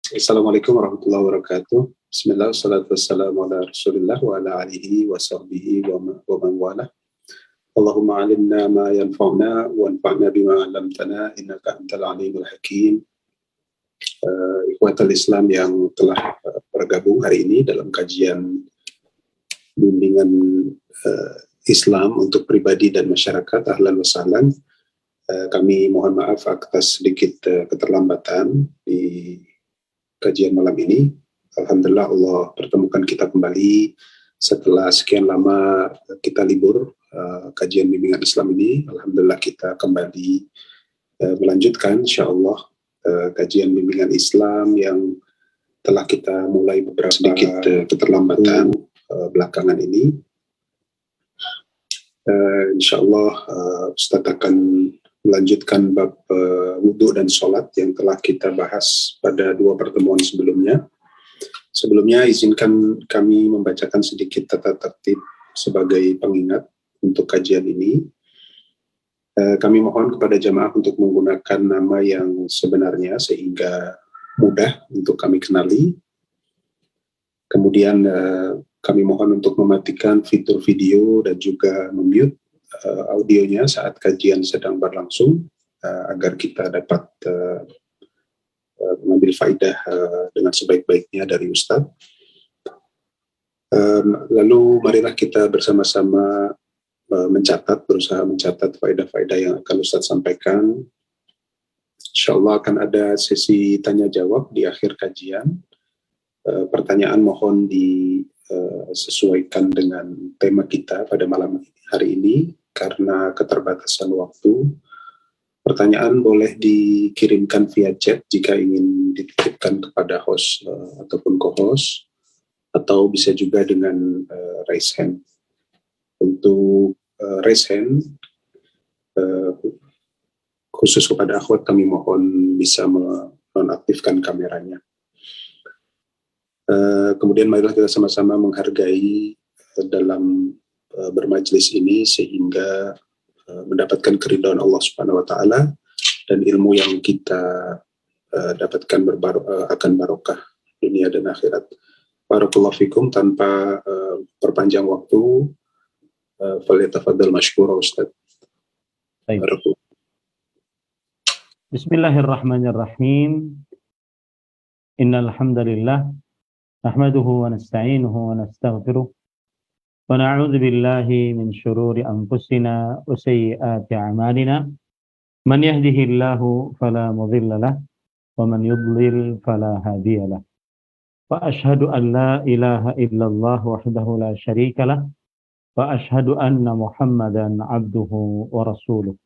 Assalamualaikum warahmatullahi wabarakatuh. Bismillah, wassalatu wassalamu ala rasulillah wa ala alihi wa sahbihi wa man wala. Allahumma alimna ma yanfa'una wa anfa'na bima 'allamtana innaka antal alimul hakim. Ikhwatal Islam yang telah bergabung hari ini dalam kajian bimbingan Islam untuk pribadi dan masyarakat, ahlan wa sahlan. Kami mohon maaf atas sedikit keterlambatan di kajian malam ini. Alhamdulillah Allah pertemukan kita kembali setelah sekian lama kita libur kajian bimbingan Islam ini. Alhamdulillah kita kembali melanjutkan insyaallah kajian bimbingan Islam yang telah kita mulai beberapa sedikit keterlambatan belakangan ini. Insyaallah Ustaz akan melanjutkan bab wudhu dan sholat yang telah kita bahas pada 2 pertemuan sebelumnya. Sebelumnya izinkan kami membacakan sedikit tata tertib sebagai pengingat untuk kajian ini. Kami mohon kepada jamaah untuk menggunakan nama yang sebenarnya sehingga mudah untuk kami kenali. Kemudian kami mohon untuk mematikan fitur video dan juga memute audionya saat kajian sedang berlangsung agar kita dapat mengambil faidah dengan sebaik-baiknya dari Ustadz. Lalu marilah kita bersama-sama berusaha mencatat faidah-faidah yang akan Ustadz sampaikan. Insyaallah akan ada sesi tanya jawab di akhir kajian. Pertanyaan mohon disesuaikan dengan tema kita pada malam hari ini. Karena keterbatasan waktu, pertanyaan boleh dikirimkan via chat jika ingin dititipkan kepada host ataupun co-host, atau bisa juga dengan raise hand. Untuk raise hand, khusus kepada akhwat kami mohon bisa menonaktifkan kameranya. Kemudian marilah kita sama-sama menghargai dalam bermajlis ini sehingga mendapatkan keridhaan Allah Subhanahu wa taala dan ilmu yang kita dapatkan akan barokah dunia dan akhirat. Barakallahu fikum. Tanpa perpanjang waktu, falyatafaddal mashkura Ustaz. Bismillahirrahmanirrahim. Innal hamdalillah nahmaduhu wa nasta'inuhu wa nastaghfiruh wa na'udzu billahi min shururi anfusina wa sayyiati a'malina. Man yahdihillahu fala mudilla lahu wa man yudlil fala hadiya lahu. Wa ashhadu an la ilaha illallah wahdahu la syarika lahu wa ashhadu anna Muhammadan 'abduhu wa rasuluh.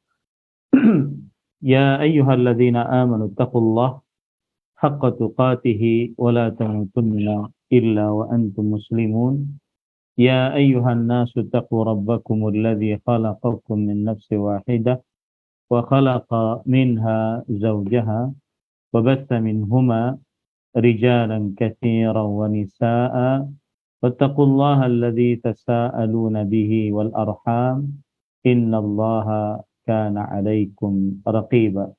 Ya ayyuhalladzina amanu taqullaha haqqa tuqatih wa la tamutunna illa wa antum muslimun. Ya ayyuhan nasu taqu rabbakumul ladzi khalaqakum min nafsin wahidah wa khalaqa minha zawjaha wa batha minhuma rijalan katsiran wa nisaa'a wattaqullaha alladzi tasaaluna bihi wal arham innallaha kana 'alaikum raqiba.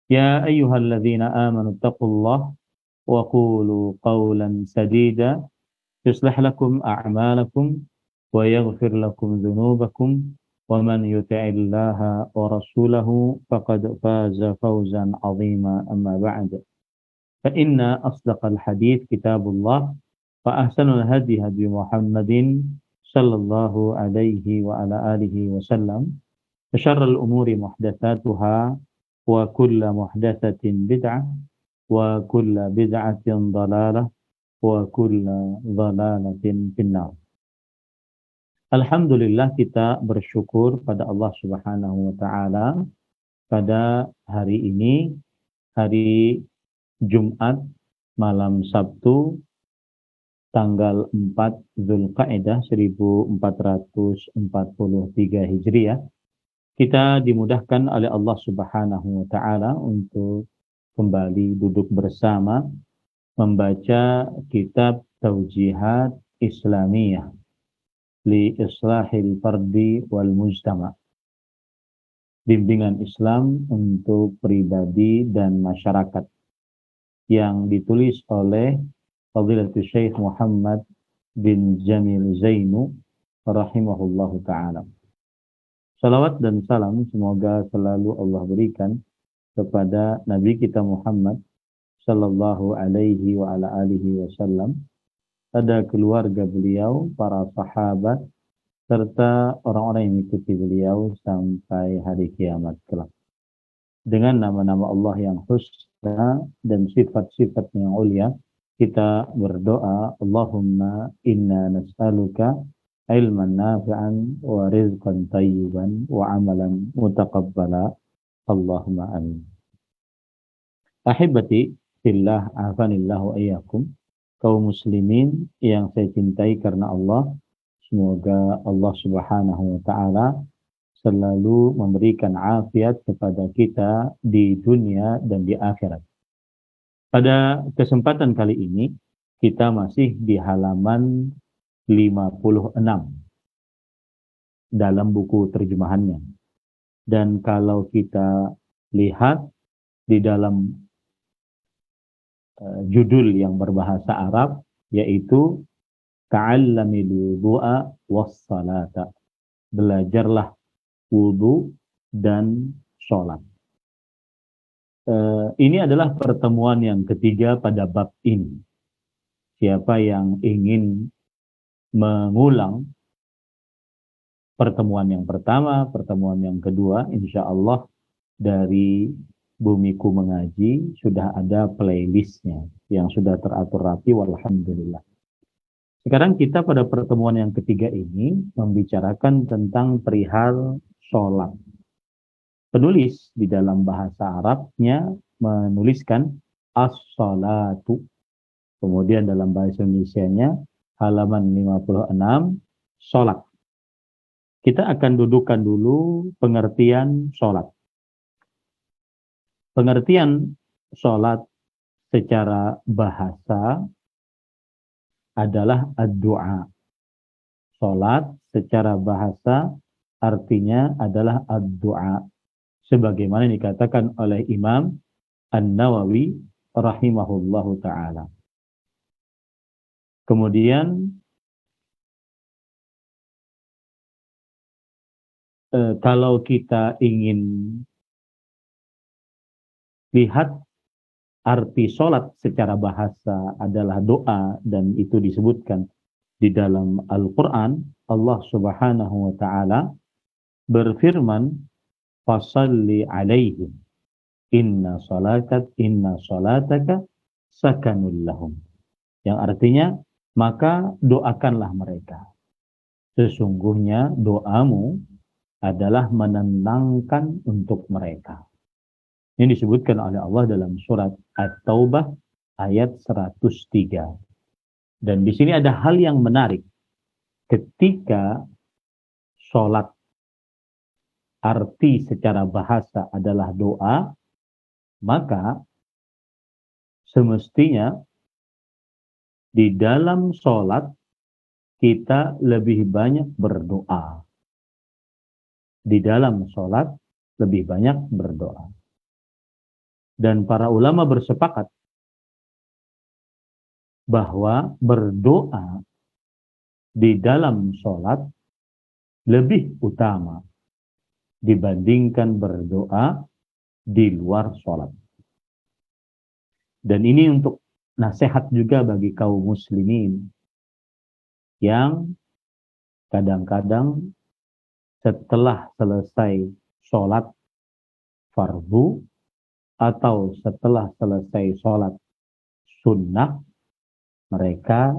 Ya ayyuhalladzina amanu taqullaha wa qulu qawlan sadida yuslih lakum a'malakum wa yaghfir lakum dhunubakum wa man yuti'illaha wa rasulahu faqad faza fawzan 'azima. Amma ba'd. Fa inna asdaqal hadits kitabullah wa ahsanul hadi hadi Muhammadin sallallahu alaihi wa ala alihi wasallam. Wa syarrul umuri muhdatsatuha wa kullu muhdatsatin bid'ah wa kullu bid'atin dhalalah wa kullu dhalalatin finnar. Alhamdulillah, kita bersyukur pada Allah Subhanahu wa taala pada hari ini, hari Jumat malam Sabtu tanggal 4 Zulqa'dah 1443 Hijriah. Kita dimudahkan oleh Allah Subhanahu wa taala untuk kembali duduk bersama membaca kitab Taujihat Islamiyah li Islahil Fardi wal Mujtama. Bimbingan Islam untuk pribadi dan masyarakat. yang ditulis oleh Fadilatul Syekh Muhammad bin Jamil Zainu rahimahullahu ta'ala. Salawat dan salam semoga selalu Allah berikan kepada Nabi kita Muhammad sallallahu alaihi wa ala alihi wasallam, pada keluarga beliau, para sahabat, serta orang-orang yang mengikuti beliau sampai hari kiamat kelak. Dengan nama-nama Allah yang husna dan sifat-sifat yang ulia, kita berdoa, Allahumma inna nas'aluka ilman nafi'an wa rizqan tayyiban wa amalan mutaqabbala. Allahumma amin. Ahibati fillah, afanillahu iyyakum, kaum muslimin yang saya cintai karena Allah, semoga Allah Subhanahu wa taala selalu memberikan afiat kepada kita di dunia dan di akhirat. Pada kesempatan kali ini kita masih di halaman 56 dalam buku terjemahannya. Dan kalau kita lihat di dalam judul yang berbahasa Arab, yaitu Ta'allamil wudu'a was-salata. Belajarlah wudu dan sholat. Ini adalah pertemuan yang ketiga pada bab ini. Siapa yang ingin mengulang pertemuan yang pertama, pertemuan yang kedua, insya Allah dari Bumiku Mengaji sudah ada playlistnya yang sudah teratur rapi, walhamdulillah. Sekarang kita pada pertemuan yang ketiga ini membicarakan tentang perihal sholat. Penulis di dalam bahasa Arabnya menuliskan as-salatu. Kemudian dalam bahasa Indonesianya halaman 56 sholat. Kita akan dudukkan dulu pengertian sholat. Pengertian sholat secara bahasa adalah ad-du'a. Sholat secara bahasa artinya adalah ad-du'a. Sebagaimana dikatakan oleh Imam An-Nawawi rahimahullahu ta'ala. Kemudian kalau kita ingin lihat arti sholat secara bahasa adalah doa, dan itu disebutkan di dalam Al-Quran, Allah Subhanahu wa ta'ala berfirman, fasalli alaihim inna salataka sakanul lahum. Yang artinya, maka doakanlah mereka. Sesungguhnya doamu adalah menenangkan untuk mereka. Ini disebutkan oleh Allah dalam surat At-Taubah ayat 103. Dan di sini ada hal yang menarik. Ketika sholat arti secara bahasa adalah doa, maka semestinya di dalam sholat kita lebih banyak berdoa. Di dalam sholat lebih banyak berdoa. Dan para ulama bersepakat bahwa berdoa di dalam sholat lebih utama dibandingkan berdoa di luar sholat. Dan ini untuk nasihat juga bagi kaum muslimin yang kadang-kadang setelah selesai sholat fardu atau setelah selesai sholat sunnah, mereka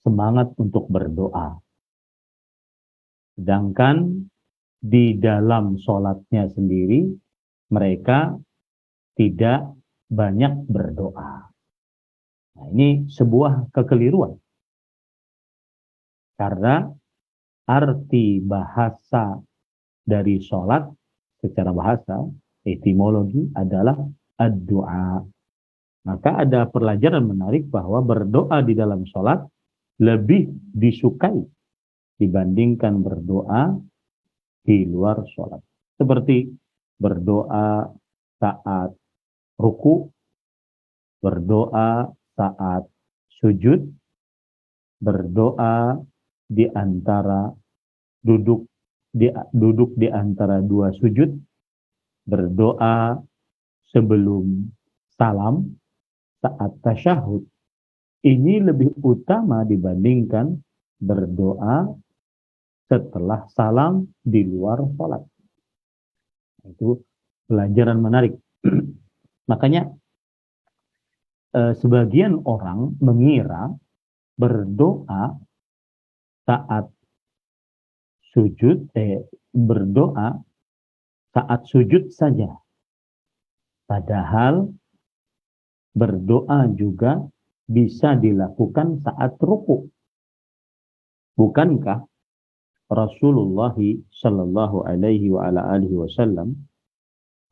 semangat untuk berdoa. Sedangkan di dalam sholatnya sendiri, mereka tidak banyak berdoa. Nah, ini sebuah kekeliruan. Karena arti bahasa dari sholat secara bahasa, etimologi adalah ad-du'a. Maka ada pelajaran menarik bahwa berdoa di dalam sholat lebih disukai dibandingkan berdoa di luar sholat. Seperti berdoa saat ruku, berdoa saat sujud, berdoa di antara duduk di antara dua sujud, berdoa sebelum salam saat tasyahud. Ini lebih utama dibandingkan berdoa setelah salam di luar sholat. Itu pelajaran menarik. Makanya sebagian orang mengira berdoa saat sujud, berdoa saat sujud saja. Padahal berdoa juga bisa dilakukan saat ruku. Bukankah Rasulullah Shallallahu Alaihi Wasallam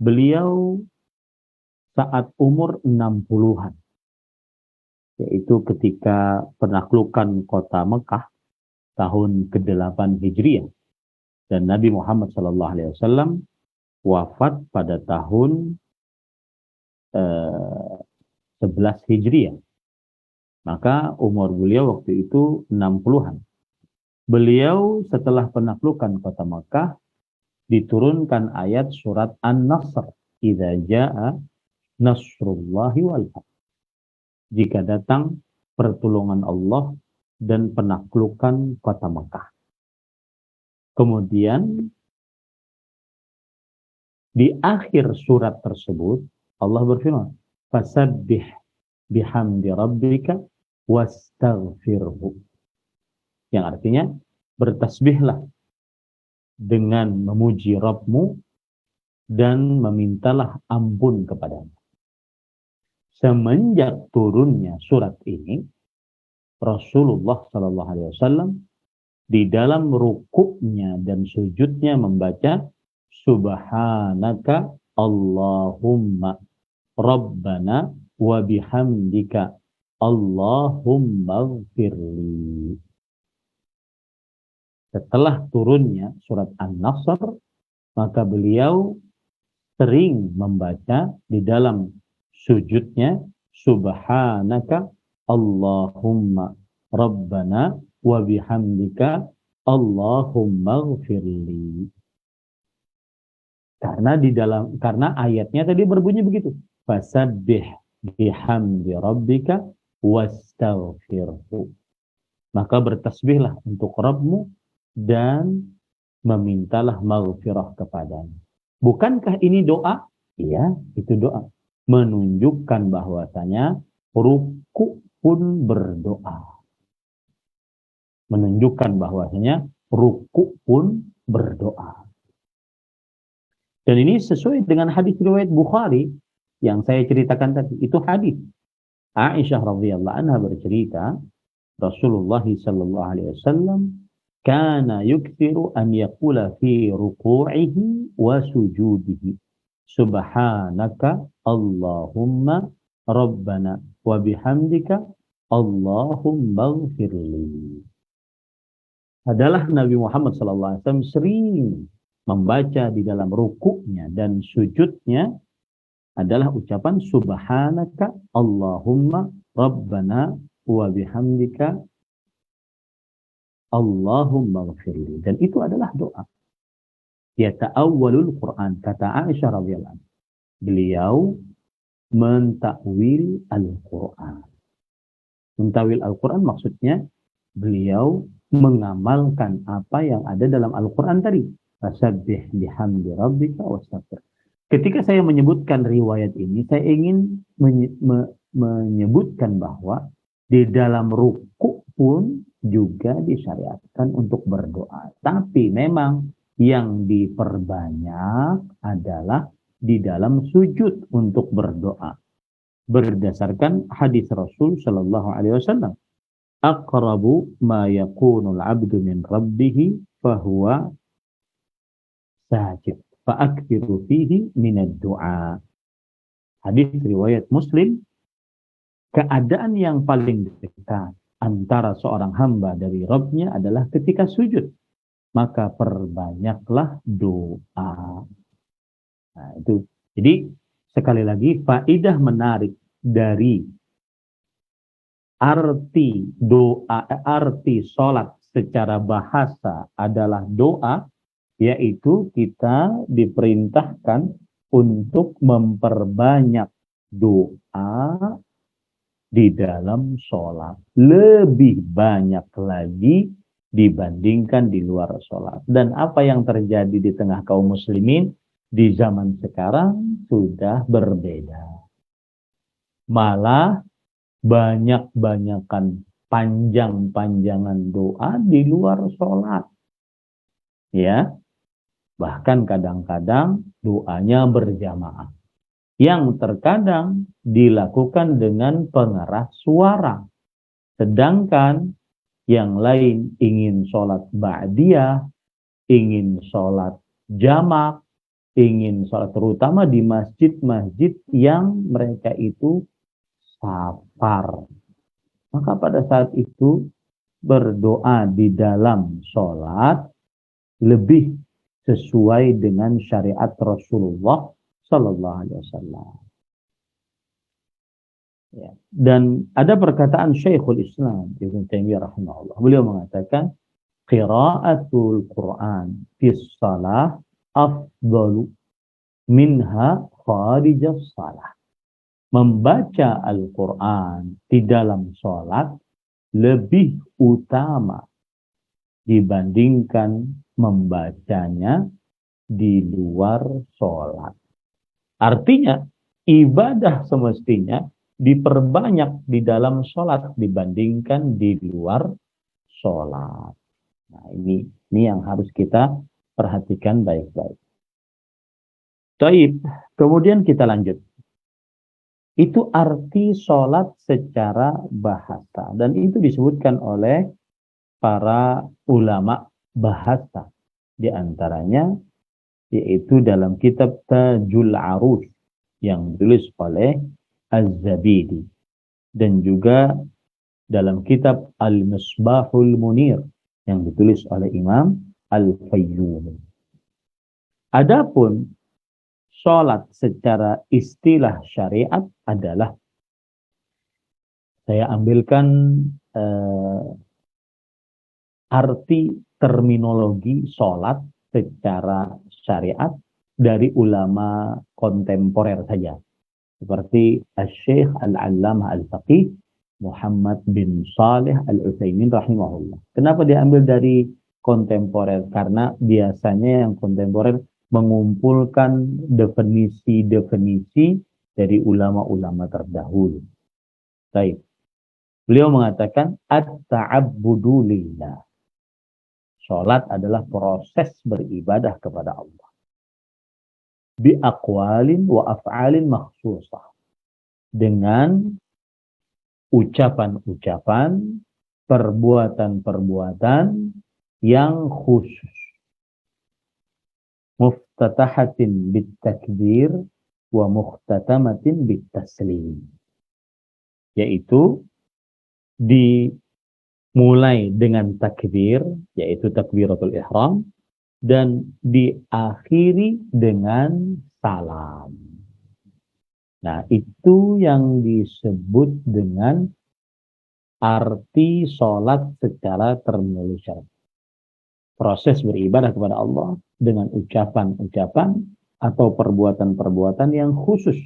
beliau saat umur 60-an, yaitu ketika penaklukan kota Mekah tahun ke-8 Hijriah, dan Nabi Muhammad Shallallahu Alaihi Wasallam wafat pada tahun 11 Hijriah. Maka umur beliau waktu itu 60-an. Beliau setelah penaklukan kota Mekah diturunkan ayat surat An-Nasr, idza jaa nasrullahi wal fath. Jika datang pertolongan Allah dan penaklukan kota Mekah. Kemudian di akhir surat tersebut Allah berfirman, fasabbih bihamdi rabbika wastaghfirhu. Yang artinya bertasbihlah dengan memuji Rabbmu dan memintalah ampun kepadanya. Semenjak turunnya surat ini, Rasulullah Shallallahu Alaihi Wasallam di dalam rukuknya dan sujudnya membaca Subhanaka Allahumma Rabbana wa bihamdika Allahumma gfirli. Setelah turunnya surat An-Nasr, maka beliau sering membaca di dalam sujudnya Subhanaka Allahumma Rabbana wa bihamdika Allahumma gfirli. Karena ayatnya tadi berbunyi begitu. Fasabbih bihamdi rabbika wastaghfirhu. Maka bertasbihlah untuk Rabbmu dan memintalah maghfirah kepadanya. Bukankah ini doa? Iya, itu doa. Menunjukkan bahwasanya ruku pun berdoa. Menunjukkan bahwasanya ruku pun berdoa. Dan ini sesuai dengan hadis riwayat Bukhari yang saya ceritakan tadi. Itu hadis Aisyah radhiyallahu anha bercerita, Rasulullah sallallahu alaihi wasallam kana yukthiru an yaqula fi ruku'ihi wa sujudihi subhanaka Allahumma rabbana wa bihamdika Allahumma ighfirli. Adalah Nabi Muhammad sallallahu alaihi wasallam sering membaca di dalam rukuknya dan sujudnya adalah ucapan Subhanaka Allahumma Rabbana wa bihamdika Allahumma ghafirli. Dan itu adalah doa. Yata'awwalul Quran, kata Aisyah radhiyallahu anha. Beliau mentakwil Al-Quran. Mentakwil Al-Quran maksudnya beliau mengamalkan apa yang ada dalam Al-Quran tadi. Fasabbih bihamdi rabbika wastaghfir. Ketika saya menyebutkan riwayat ini, saya ingin menyebutkan bahwa di dalam ruku pun juga disyariatkan untuk berdoa. Tapi memang yang diperbanyak adalah di dalam sujud untuk berdoa. Berdasarkan hadis Rasul Shallallahu Alaihi Wasallam, aqrabu ma yakunul abdu min rabbih fahuwa sajid fa'aktsiru fihi minad du'a. Hadis riwayat Muslim, keadaan yang paling dekat antara seorang hamba dari Rabb-nya adalah ketika sujud. Maka perbanyaklah doa. Nah, itu. Jadi sekali lagi faidah menarik dari arti doa, arti sholat secara bahasa adalah doa, yaitu kita diperintahkan untuk memperbanyak doa di dalam sholat. Lebih banyak lagi dibandingkan di luar sholat. Dan apa yang terjadi di tengah kaum muslimin di zaman sekarang sudah berbeda. Malah banyak-banyakan panjang-panjangan doa di luar sholat. Ya, bahkan kadang-kadang doanya berjamaah. Yang terkadang dilakukan dengan pengeras suara. Sedangkan yang lain ingin sholat ba'diyah, ingin sholat jamak, ingin sholat terutama di masjid-masjid yang mereka itu safar. Maka pada saat itu berdoa di dalam sholat lebih sesuai dengan syariat Rasulullah Sallallahu Alaihi Wasallam. Ya. Dan ada perkataan Syekhul Islam Ibnu Taimiyah rahimahullah. Beliau mengatakan qiraatul Quran fi shalah afdalu minha kharijas shalah. Membaca Al-Quran di dalam sholat lebih utama dibandingkan membacanya di luar sholat. Artinya, ibadah semestinya diperbanyak di dalam sholat dibandingkan di luar sholat. Nah, ini yang harus kita perhatikan baik-baik. Taib, kemudian kita lanjut. Itu arti sholat secara bahasa. Dan itu disebutkan oleh para ulama bahasa. Di antaranya, yaitu dalam kitab Tajul Arus yang ditulis oleh Az-Zabidi. Dan juga dalam kitab Al-Misbahul Munir yang ditulis oleh Imam Al-Fayyumi. Adapun sholat secara istilah syariat adalah, saya ambilkan arti terminologi sholat secara syariat dari ulama kontemporer saja. Seperti Al-Syekh Al-Allamah Al-Faqih Muhammad bin Saleh Al-Utsaimin rahimahullah. Kenapa diambil dari kontemporer? Karena biasanya yang kontemporer mengumpulkan definisi-definisi dari ulama-ulama terdahulu. Baik. Beliau mengatakan at-ta'abbudu lillah. Salat adalah proses beribadah kepada Allah. Bi aqwalin wa af'alin makhsusah. Dengan ucapan-ucapan, perbuatan-perbuatan yang khusus. Muftatahatin bitakbir wa mukhtatamatin bitaslim. Yaitu dimulai dengan takbir, yaitu takbiratul ihram, dan diakhiri dengan salam. Nah, itu yang disebut dengan arti sholat secara terminologi syar'i. Proses beribadah kepada Allah dengan ucapan-ucapan atau perbuatan-perbuatan yang khusus.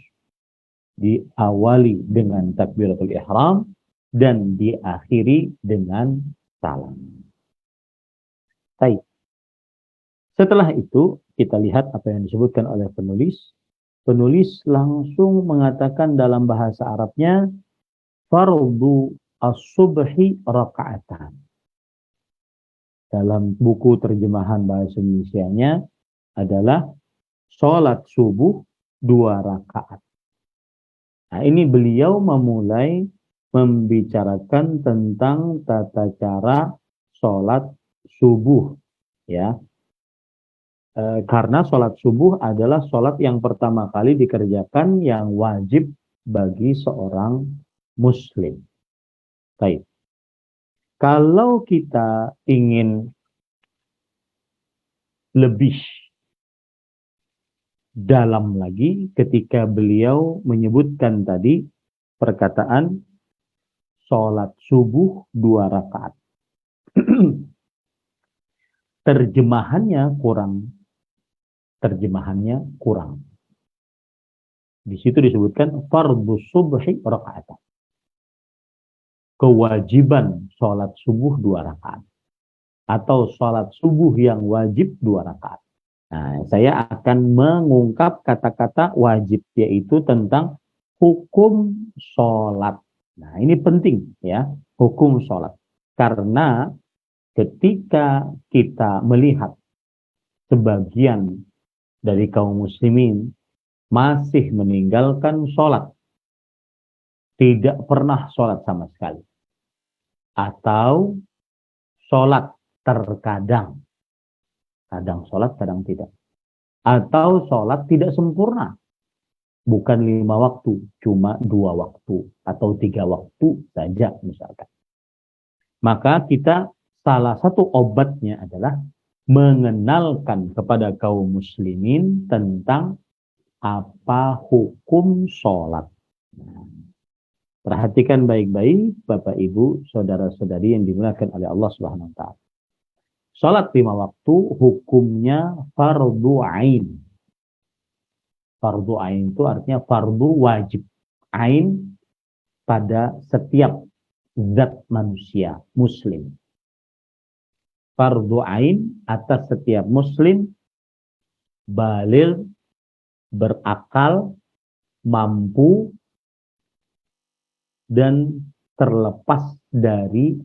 Diawali dengan takbiratul ihram dan diakhiri dengan salam. Baik. Setelah itu, kita lihat apa yang disebutkan oleh penulis. Penulis langsung mengatakan dalam bahasa Arabnya, fardu as-subhi raka'atan. Dalam buku terjemahan bahasa Indonesianya adalah sholat subuh 2 rakaat. Nah, ini beliau memulai membicarakan tentang tata cara sholat subuh, ya. Karena sholat subuh adalah sholat yang pertama kali dikerjakan yang wajib bagi seorang muslim. Baik. Kalau kita ingin lebih dalam lagi ketika beliau menyebutkan tadi perkataan sholat subuh 2 rakaat. Terjemahannya kurang. Di situ disebutkan fardhu subhi rakaat. Kewajiban sholat subuh 2 rakaat. Atau sholat subuh yang wajib 2 rakaat. Nah, saya akan mengungkap kata-kata wajib, yaitu tentang hukum sholat. Nah, ini penting ya, hukum sholat. Karena ketika kita melihat sebagian dari kaum muslimin masih meninggalkan sholat, tidak pernah sholat sama sekali, atau sholat terkadang, kadang sholat, kadang tidak, atau sholat tidak sempurna, bukan 5 waktu, cuma 2 waktu atau 3 waktu saja misalkan. Maka kita salah satu obatnya adalah mengenalkan kepada kaum muslimin tentang apa hukum sholat. Nah, perhatikan baik-baik Bapak Ibu, saudara-saudari yang dimuliakan oleh Allah Subhanahu wa taala. Sholat 5 waktu hukumnya fardu ain. Fardu ain itu artinya fardu wajib. Ain pada setiap zat manusia muslim. Fardu ain atas setiap muslim baligh, berakal, mampu, dan terlepas dari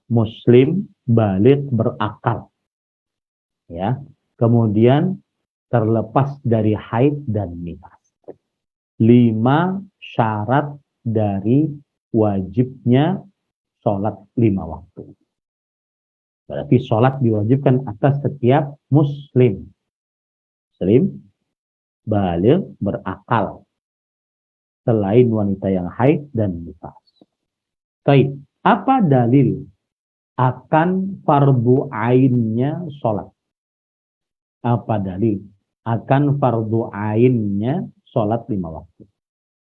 muslim, baligh, berakal. Ya. Kemudian terlepas dari haid dan nifas. 5 syarat dari wajibnya sholat 5 waktu. Berarti sholat diwajibkan atas setiap muslim. Muslim, baligh, berakal. Selain wanita yang haid dan nifas. Baik, apa dalil akan fardu ainnya sholat? Apa dalil akan fardu ainnya sholat 5 waktu?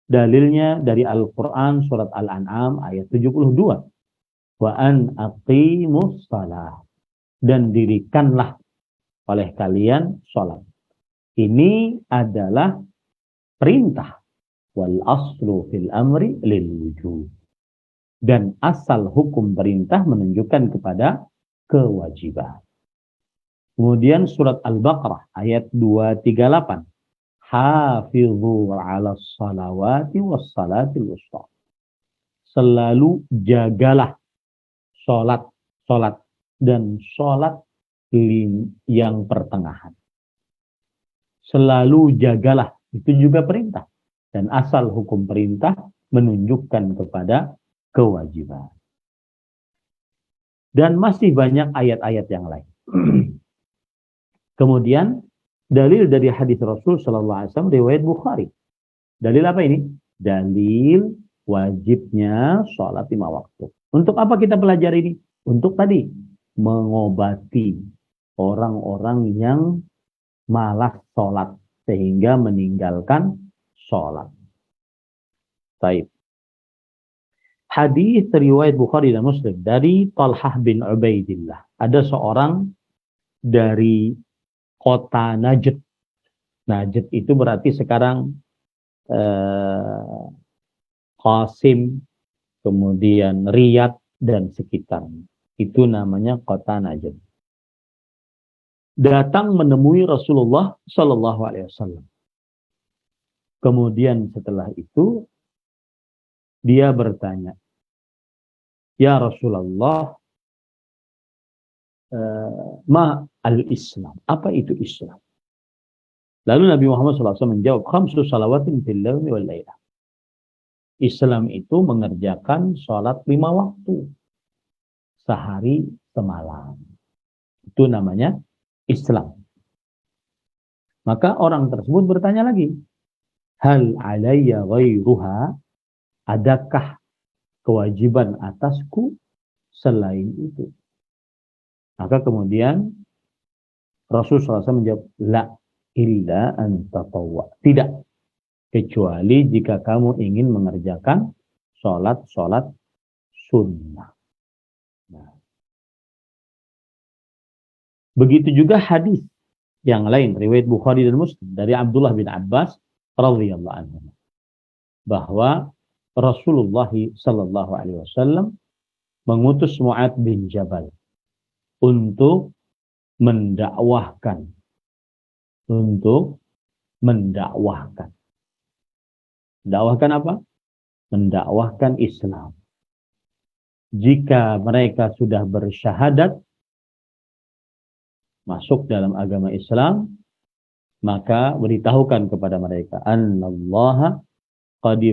Dalilnya dari Al-Quran surat Al-An'am ayat 72. Wa an aqimus shalah. Dan dirikanlah oleh kalian sholat. Ini adalah perintah. Wal aslu fil amri lil wujub. Dan asal hukum perintah menunjukkan kepada kewajiban. Kemudian surat Al-Baqarah ayat 238. Hafidhu 'alas salawati was salatil wusta. Selalu jagalah sholat dan sholat yang pertengahan. Selalu jagalah, itu juga perintah. Dan asal hukum perintah menunjukkan kepada kewajiban. Dan masih banyak ayat-ayat yang lain. Kemudian dalil dari hadis Rasul sallallahu alaihi wasallam riwayat Bukhari. Dalil apa ini? Dalil wajibnya sholat 5 waktu. Untuk apa kita pelajari ini? Untuk tadi mengobati orang-orang yang malas sholat sehingga meninggalkan sholat. Baik. Hadis riwayat Bukhari dan Muslim dari Talhah bin Ubaidillah. Ada seorang dari kota Najd. Najd itu berarti sekarang Qasim, kemudian Riyadh dan sekitarnya. Itu namanya kota Najd. Datang menemui Rasulullah Shallallahu Alaihi Wasallam. Kemudian setelah itu dia bertanya, ya Rasulullah, ma al-Islam? Apa itu Islam? Lalu Nabi Muhammad SAW menjawab, khamsu salawatin fil laili wal lailah. Islam itu mengerjakan sholat 5 waktu sehari semalam. Itu namanya Islam. Maka orang tersebut bertanya lagi, hal alayya ghairuha? Adakah kewajiban atasku selain itu? Maka kemudian Rasulullah SAW menjawab, la illa an tatawwa. Tidak, kecuali jika kamu ingin mengerjakan sholat sunnah. Nah, begitu juga hadis yang lain riwayat Bukhari dan Muslim dari Abdullah bin Abbas radhiyallahu anhu bahwa Rasulullah sallallahu alaihi wasallam mengutus Mu'adz bin Jabal untuk mendakwahkan mendakwahkan apa? Mendakwahkan Islam. Jika mereka sudah bersyahadat masuk dalam agama Islam, maka beritahukan kepada mereka annallaha qad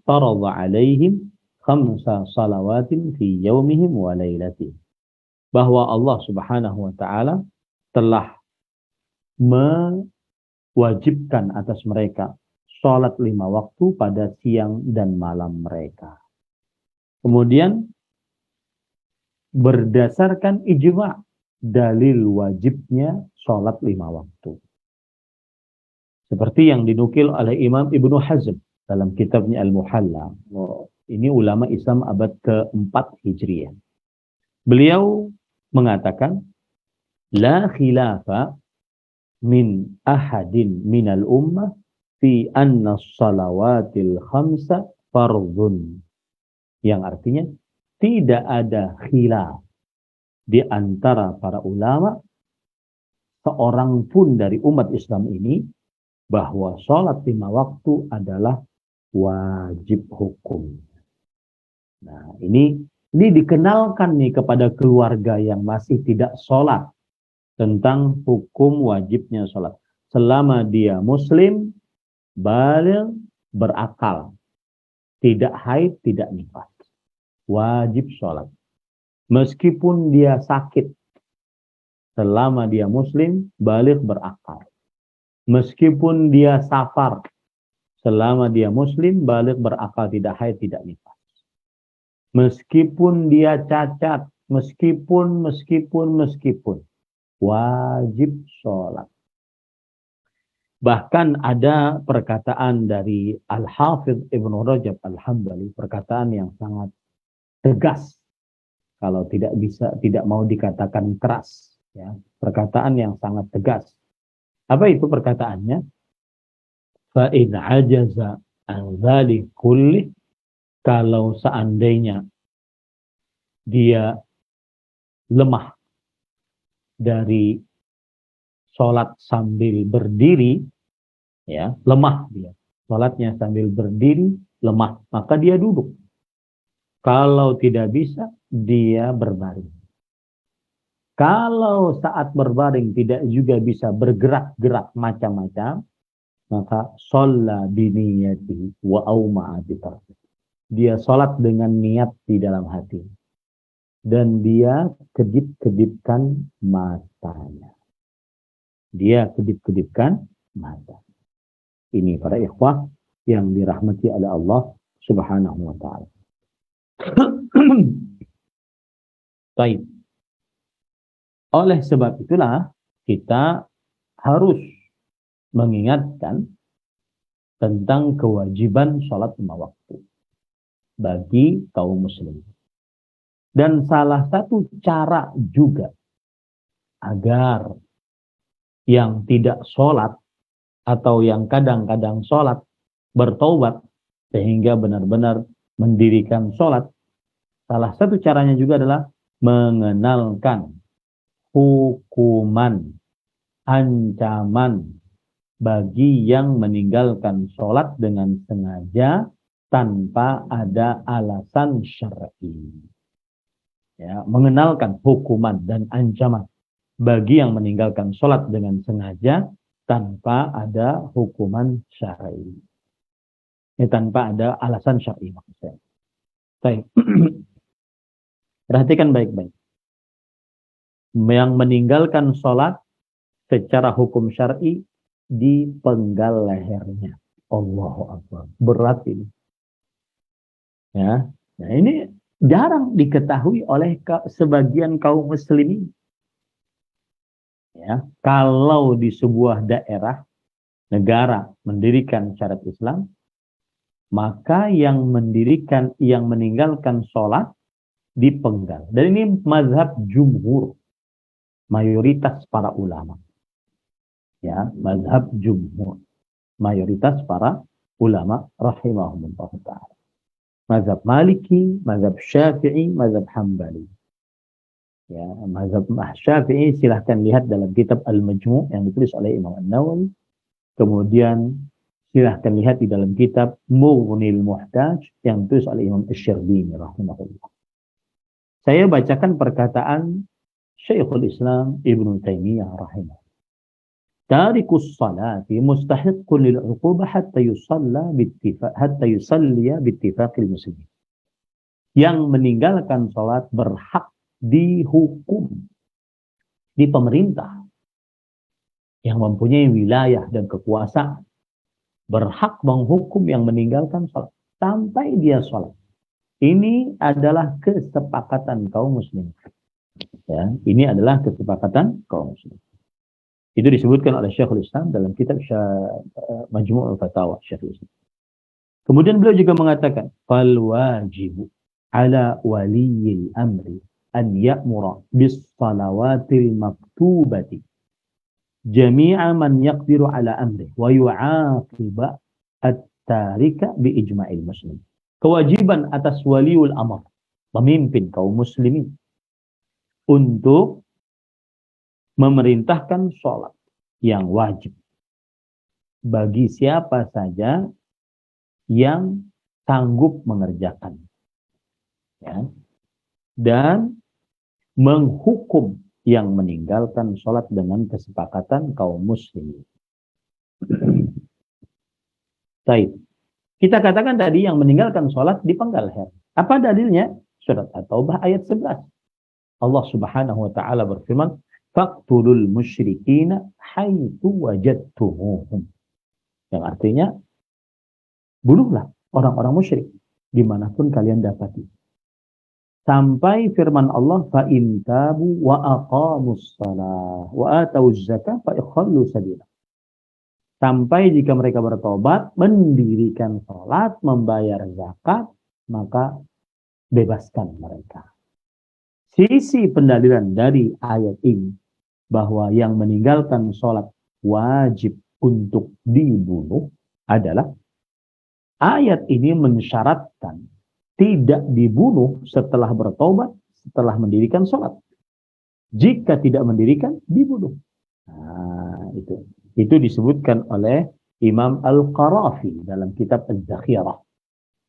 faradha alaihim khamsa salawatin fi yaumihim wa lailatihim, bahwa Allah Subhanahu wa taala telah mewajibkan atas mereka sholat 5 waktu pada siang dan malam mereka. Kemudian berdasarkan ijma' dalil wajibnya sholat 5 waktu. Seperti yang dinukil oleh Imam Ibnu Hazm dalam kitabnya Al-Muhalla. Ini ulama Islam abad ke-4 Hijriah. Beliau mengatakan, la khilafa min ahadin minal ummah fi anna salawatil khamsa fardhun. Yang artinya tidak ada khilaf di antara para ulama seorang pun dari umat Islam ini bahwa sholat 5 waktu adalah wajib hukum. Nah, ini dikenalkan nih kepada keluarga yang masih tidak sholat tentang hukum wajibnya sholat. Selama dia muslim, baligh, berakal, tidak haid, tidak nifas, wajib sholat. Meskipun dia sakit, selama dia muslim, baligh, berakal. Meskipun dia safar, selama dia muslim, baligh, berakal, tidak haid, tidak nifas. Meskipun dia cacat, meskipun, wajib sholat. Bahkan ada perkataan dari Al-Hafidh Ibnu Rajab Al-Hambali, perkataan yang sangat tegas, kalau tidak mau dikatakan keras, ya, perkataan yang sangat tegas. Apa itu perkataannya? Fa in ajaza an dzalik kulli, kalau seandainya dia lemah dari sholat sambil berdiri, ya, lemah dia, sholatnya sambil berdiri lemah, maka dia duduk. Kalau tidak bisa, dia berbaring. Kalau saat berbaring tidak juga bisa bergerak-gerak macam-macam, maka sholla biniyati wa auma'a bitarfi. Dia sholat dengan niat di dalam hati. Dan dia kedip-kedipkan matanya. Dia kedip-kedipkan mata. Ini para ikhwah yang dirahmati oleh Allah Subhanahu wa ta'ala. Baik. Oleh sebab itulah kita harus mengingatkan tentang kewajiban sholat 5 waktu bagi kaum muslim. Dan salah satu cara juga agar yang tidak sholat atau yang kadang-kadang sholat bertaubat sehingga benar-benar mendirikan sholat, salah satu caranya juga adalah mengenalkan hukuman, ancaman bagi yang meninggalkan sholat dengan sengaja tanpa ada alasan syar'i. Ya, mengenalkan hukuman dan ancaman bagi yang meninggalkan sholat dengan sengaja tanpa ada hukuman syar'i. Ya, tanpa ada alasan syar'i maksudnya. Baik. Perhatikan baik-baik. Yang meninggalkan sholat secara hukum syar'i dipenggal lehernya. Allahu Akbar. Berat ini. Ya. Nah, ini jarang diketahui oleh sebagian kaum muslimin. Ya, kalau di sebuah daerah negara mendirikan syariat Islam, maka yang meninggalkan sholat dipenggal. Dan ini mazhab jumhur, mayoritas para ulama. Ya, mazhab jumhur, mayoritas para ulama rahimahumullah ta'ala. Mazhab Maliki, mazhab Syafi'i, mazhab Hambali. Ya, mazhab Syafi'i silahkan lihat dalam kitab Al-Majmu' yang ditulis oleh Imam An-Nawawi. Kemudian silahkan lihat di dalam kitab Mughnil Muhtaj yang ditulis oleh Imam Asy-Syarbini rahimahullah. Saya bacakan perkataan Syekhul Islam Ibnu Taimiyah rahimahullah. Tarikus salati mustahiqqun lil 'uqubah hatta yusalliya bittifaqil muslimin. Yang meninggalkan salat berhak dihukum di pemerintah yang mempunyai wilayah dan kekuasaan, berhak menghukum yang meninggalkan salat sampai dia salat. Ini adalah kesepakatan kaum muslimin. Ya, ini adalah kesepakatan kaum muslimin. Itu disebutkan oleh Syekhul Islam dalam kitab Majmu' al-Fatawa Syekhul Islam. Kemudian beliau juga mengatakan, fal wajibu ala waliyil amri an ya'mura bis salawatil maktubati jami'a man yaqdiru ala amri wa yu'aqiba at-tarika bi ijma'il muslim. Kewajiban atas waliul amr, pemimpin kaum muslimin, untuk memerintahkan sholat yang wajib bagi siapa saja yang sanggup mengerjakan, ya, dan menghukum yang meninggalkan sholat dengan kesepakatan kaum muslimin. Baik, kita katakan tadi yang meninggalkan sholat dipenggal leher. Apa dalilnya? Surat At-Taubah ayat 11. Allah Subhanahu wa taala berfirman, faqtulul musyrikina haitsu wajadtumuhum. Yang artinya, bunuhlah orang-orang musyrik dimanapun kalian dapati. Sampai firman Allah, fa in tabu wa aqamus shalah wa atawuz zakah fa ikhallu sabila. Sampai jika mereka bertobat, mendirikan salat, membayar zakat, maka bebaskan mereka. Sisi pendalilan dari ayat ini bahwa yang meninggalkan sholat wajib untuk dibunuh adalah ayat ini mensyaratkan tidak dibunuh setelah bertobat, setelah mendirikan sholat. Jika tidak mendirikan, dibunuh. Nah, itu disebutkan oleh Imam Al-Qarafi dalam kitab Az-Zakhirah.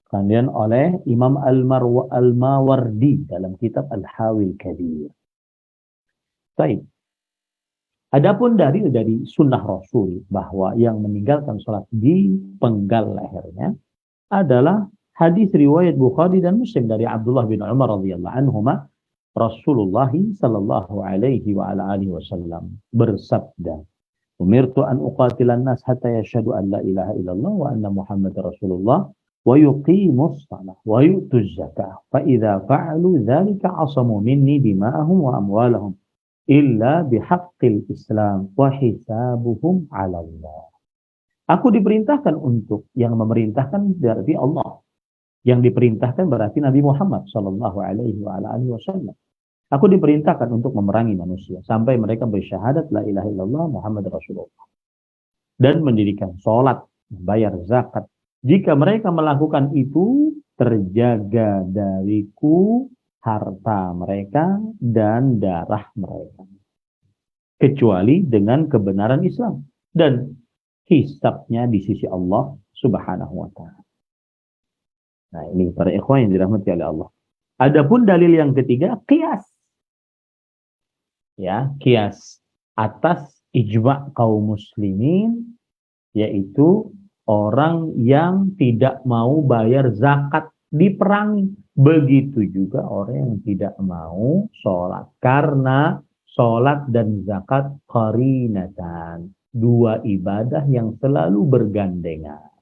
Kemudian oleh Imam Al-Mawardi dalam kitab Al-Hawil Kabir. Baik. Adapun dari sunnah Rasul bahwa yang meninggalkan sholat dipenggal lehernya adalah hadis riwayat Bukhari dan Muslim dari Abdullah bin Umar radhiyallahu anhuma. Rasulullah sallallahu alaihi wa ala alihi wasallam bersabda, "Umirtu an uqatilan nas hatta yashhadu an la ilaha illallah wa anna Muhammadar Rasulullah wa yuqimus shalah wa yu'tuz zakah fa idza fa'alu dzalika 'asamu minni dima'ahum wa amwalahum illa bihaqqil Islam wa hisabuhum 'ala Allah." Aku diperintahkan untuk, yang memerintahkan berarti Allah. Yang diperintahkan berarti Nabi Muhammad sallallahu alaihi wa alihi wasallam. Aku diperintahkan untuk memerangi manusia sampai mereka bersyahadat la ilaha illallah Muhammad Rasulullah dan mendirikan sholat, membayar zakat. Jika mereka melakukan itu, terjaga dariku harta mereka dan darah mereka, kecuali dengan kebenaran Islam dan hisabnya di sisi Allah Subhanahu wa ta'ala. Nah, ini para ikhwan yang dirahmati oleh Allah. Adapun dalil yang ketiga, qiyas. Ya, qiyas atas ijma' kaum muslimin, yaitu orang yang tidak mau bayar zakat diperangi. Begitu juga orang yang tidak mau sholat. Karena sholat dan zakat qarinatan, dua ibadah yang selalu bergandengan.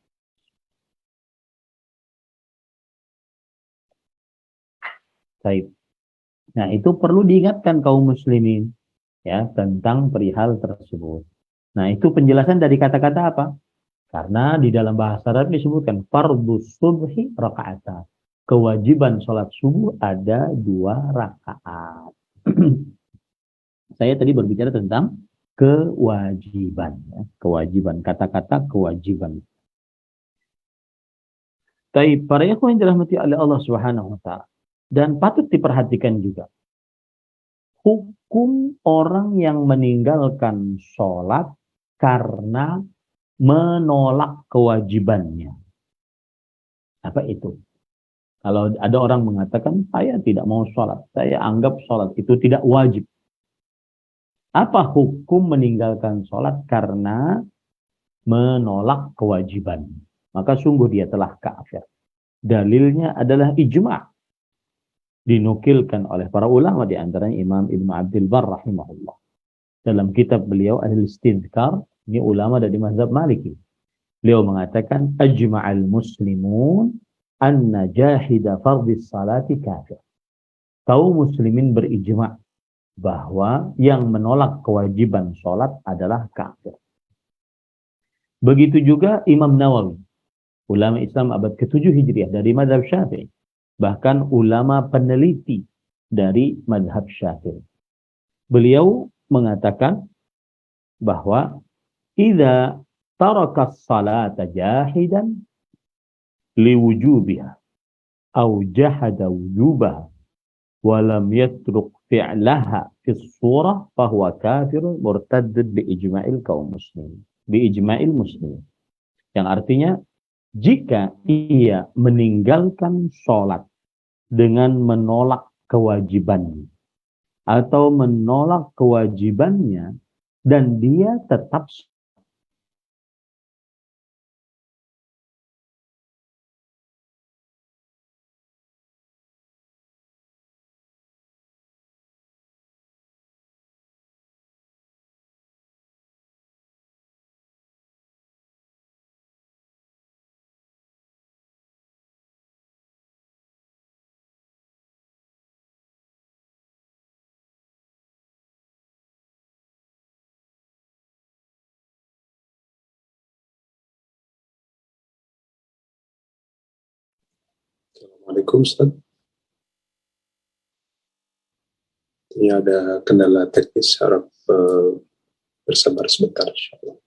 Baik. Nah, itu perlu diingatkan kaum muslimin ya tentang perihal tersebut. Nah, itu penjelasan dari kata-kata apa? Karena di dalam bahasa Arab disebutkan fardhu subhi rakaatan. Kewajiban sholat subuh ada 2 rakaat. Saya tadi berbicara tentang kewajiban. Ya. Kewajiban, kata-kata kewajiban. Tapi para ikhwan yang dirahmati oleh Allah Subhanahu wa taala. Dan patut diperhatikan juga hukum orang yang meninggalkan sholat karena menolak kewajibannya. Apa itu? Kalau ada orang mengatakan, saya tidak mau sholat, saya anggap sholat itu tidak wajib. Apa hukum meninggalkan sholat karena menolak kewajiban? Maka sungguh dia telah kafir. Dalilnya adalah ijma'. Dinukilkan oleh para ulama, di antaranya Imam Ibnu Abdul Bar rahimahullah. Dalam kitab beliau Al-Istidhkar, ini ulama dari mazhab Maliki. Beliau mengatakan, ajma'al muslimun anna jahida fardhis salati kafir. Kaum muslimin berijma' bahwa yang menolak kewajiban sholat adalah kafir. Begitu juga Imam Nawawi, ulama Islam abad ke-7 Hijriah dari mazhab Syafi'i. Bahkan ulama peneliti dari mazhab Syafi'i. Beliau mengatakan bahwa idza taraka as-salata jahidan liwujubiha au jahada wujubaha wa lam yatruk fi'laha fi surah fahuwa kafirun murtaddid bi ijma'il kaum muslimin. Bi ijma'il muslimin. Yang artinya jika ia meninggalkan sholat dengan menolak kewajibannya atau menolak kewajibannya dan dia tetap Assalamualaikum Ustaz. Ini ada kendala teknis, harap bersabar sebentar insyaallah.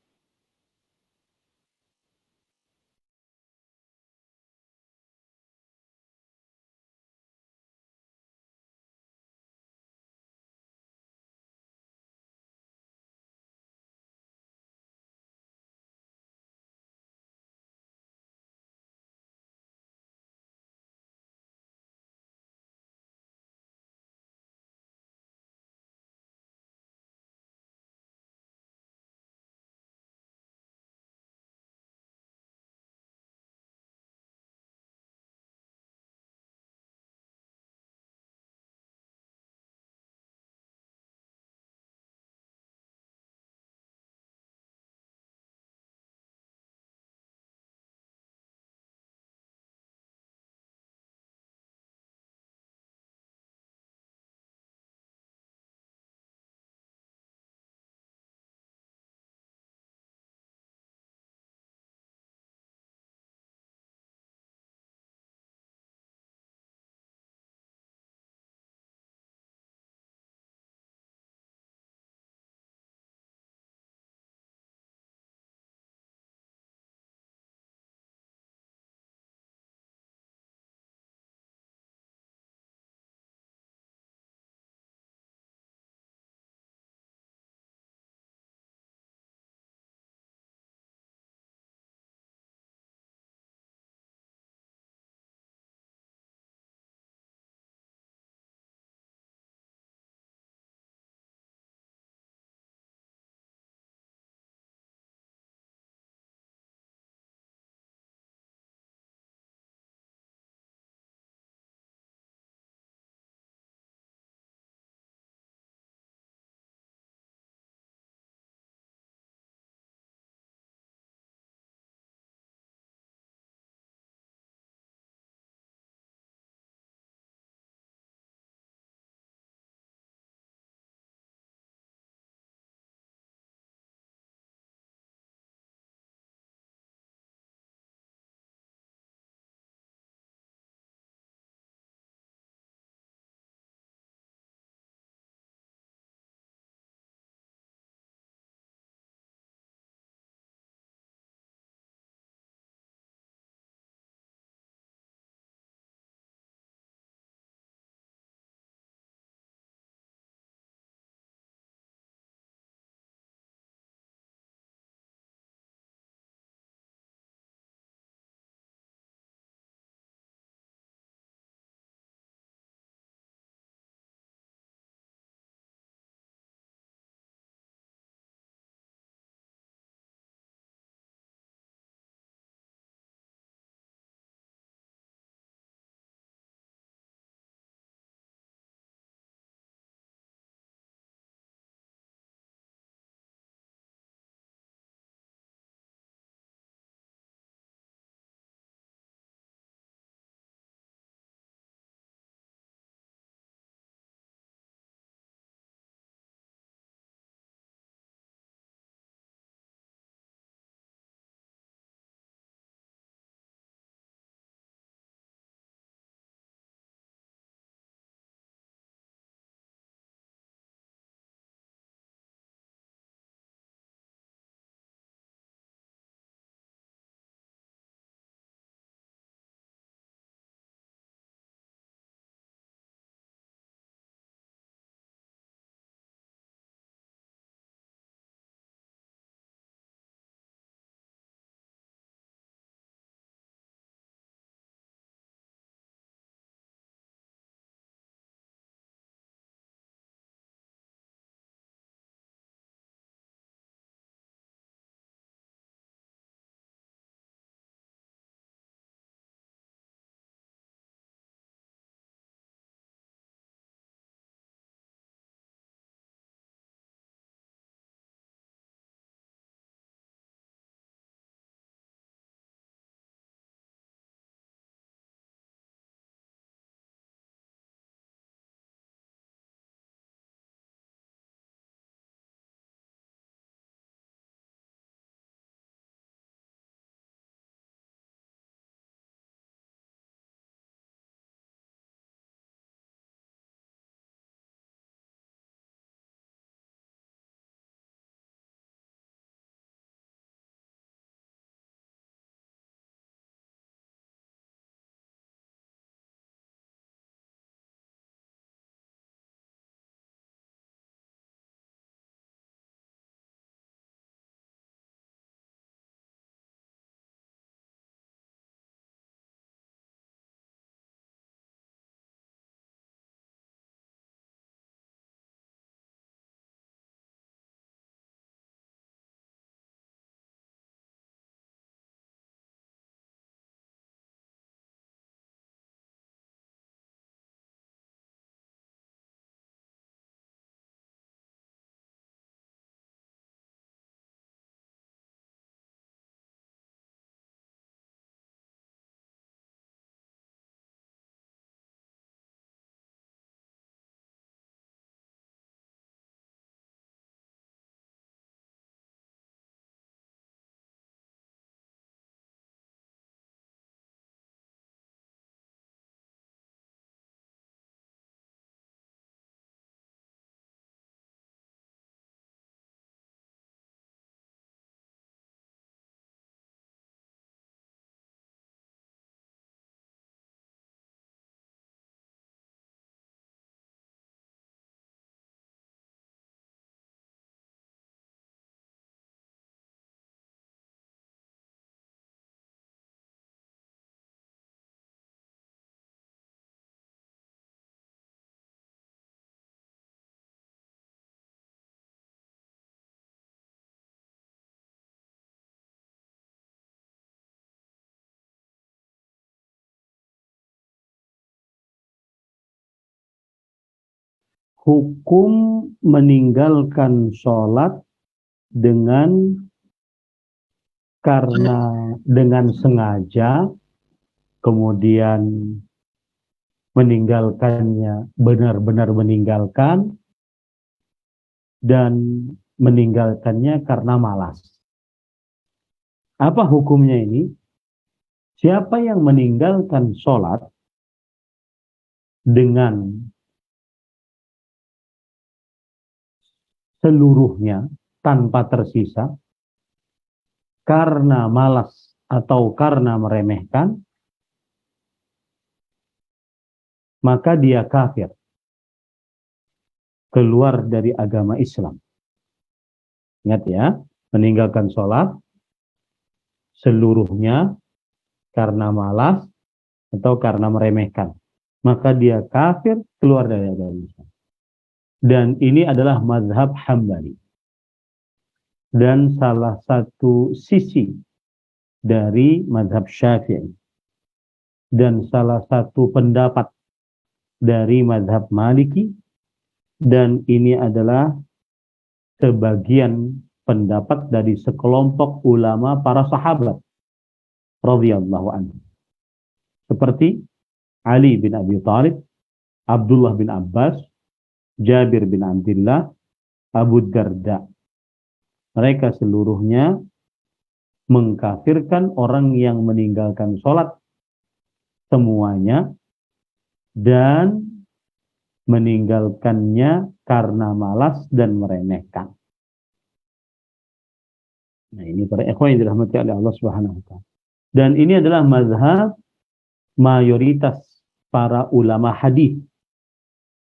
hukum meninggalkan sholat dengan sengaja, kemudian meninggalkannya, benar-benar meninggalkan, dan meninggalkannya karena malas. Apa hukumnya ini? Siapa yang meninggalkan sholat dengan seluruhnya tanpa tersisa, karena malas atau karena meremehkan, maka dia kafir, keluar dari agama Islam. Ingat ya, meninggalkan sholat seluruhnya karena malas atau karena meremehkan, maka dia kafir, keluar dari agama Islam. Dan ini adalah mazhab Hambali. Dan salah satu sisi dari mazhab Syafi'i. Dan salah satu pendapat dari mazhab Maliki. Dan ini adalah sebagian pendapat dari sekelompok ulama para sahabat radhiyallahu anhu. Seperti Ali bin Abi Thalib, Abdullah bin Abbas, Jabir bin Abdullah, Abu Darda. Mereka seluruhnya mengkafirkan orang yang meninggalkan sholat semuanya dan meninggalkannya karena malas dan meremehkan. Nah, ini para ikhwan yang dirahmati oleh Allah Subhanahu wa taala. Dan ini adalah mazhab mayoritas para ulama hadis.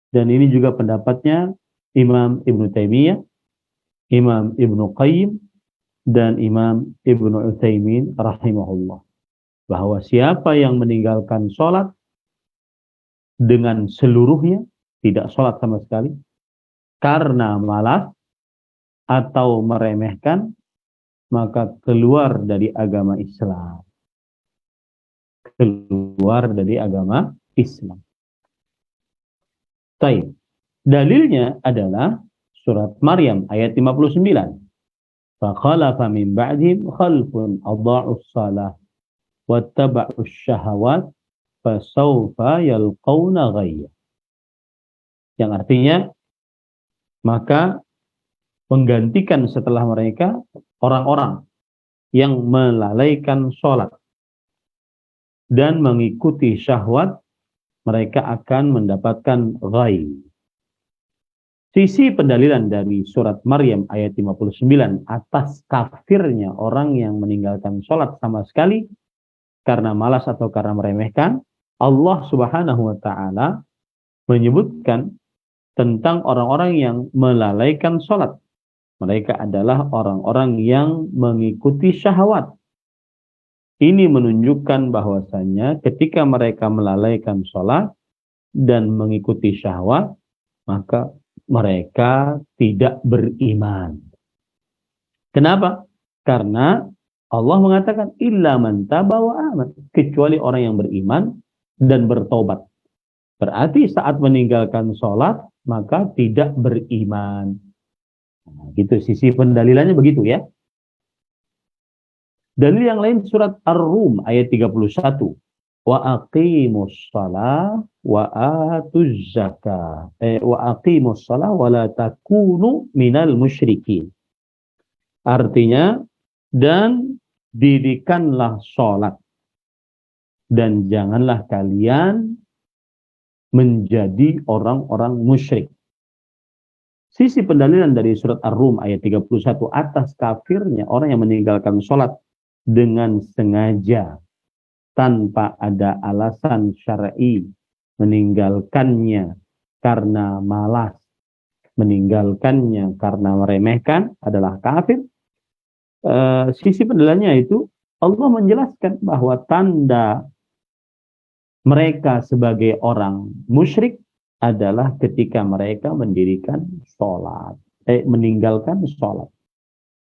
Dan ini juga pendapatnya Imam Ibnu Taimiyah, Imam Ibnu Qayyim, dan Imam Ibnu Utsaimin rahimahullah. Bahwa siapa yang meninggalkan sholat dengan seluruhnya, tidak sholat sama sekali, karena malas atau meremehkan, maka keluar dari agama Islam. Keluar dari agama Islam. Baik. Dalilnya adalah surat Maryam ayat 59. Fakhalafa min ba'dihim khalfun adha'us shalah wattaba'us syahawat fasawfa yalqawna ghayya. Yang artinya, maka menggantikan setelah mereka orang-orang yang melalaikan sholat dan mengikuti syahwat, mereka akan mendapatkan ghayy. Sisi pendalilan dari surat Maryam ayat 59 atas kafirnya orang yang meninggalkan sholat sama sekali karena malas atau karena meremehkan, Allah Subhanahu wa taala menyebutkan tentang orang-orang yang melalaikan sholat. Mereka adalah orang-orang yang mengikuti syahwat. Ini menunjukkan bahwasannya ketika mereka melalaikan sholat dan mengikuti syahwat, maka mereka tidak beriman. Kenapa? Karena Allah mengatakan illa man taba wa aman, kecuali orang yang beriman dan bertobat. Berarti saat meninggalkan sholat maka tidak beriman. Nah, gitu sisi pendalilannya begitu ya. Dalil yang lain surat Ar-Rum ayat 31. Wa aqimus shalah wa atuz zakah. Wa aqimus shalah wa la takunu minal musyrikin. Artinya, dan dirikanlah sholat dan janganlah kalian menjadi orang-orang musyrik. Sisi pendalilan dari surat Ar-Rum ayat 31 atas kafirnya orang yang meninggalkan sholat dengan sengaja tanpa ada alasan syar'i, meninggalkannya karena malas, meninggalkannya karena meremehkan adalah kafir. Sisi pendalilannya itu Allah menjelaskan bahwa tanda mereka sebagai orang musyrik adalah ketika mereka mendirikan sholat, meninggalkan sholat.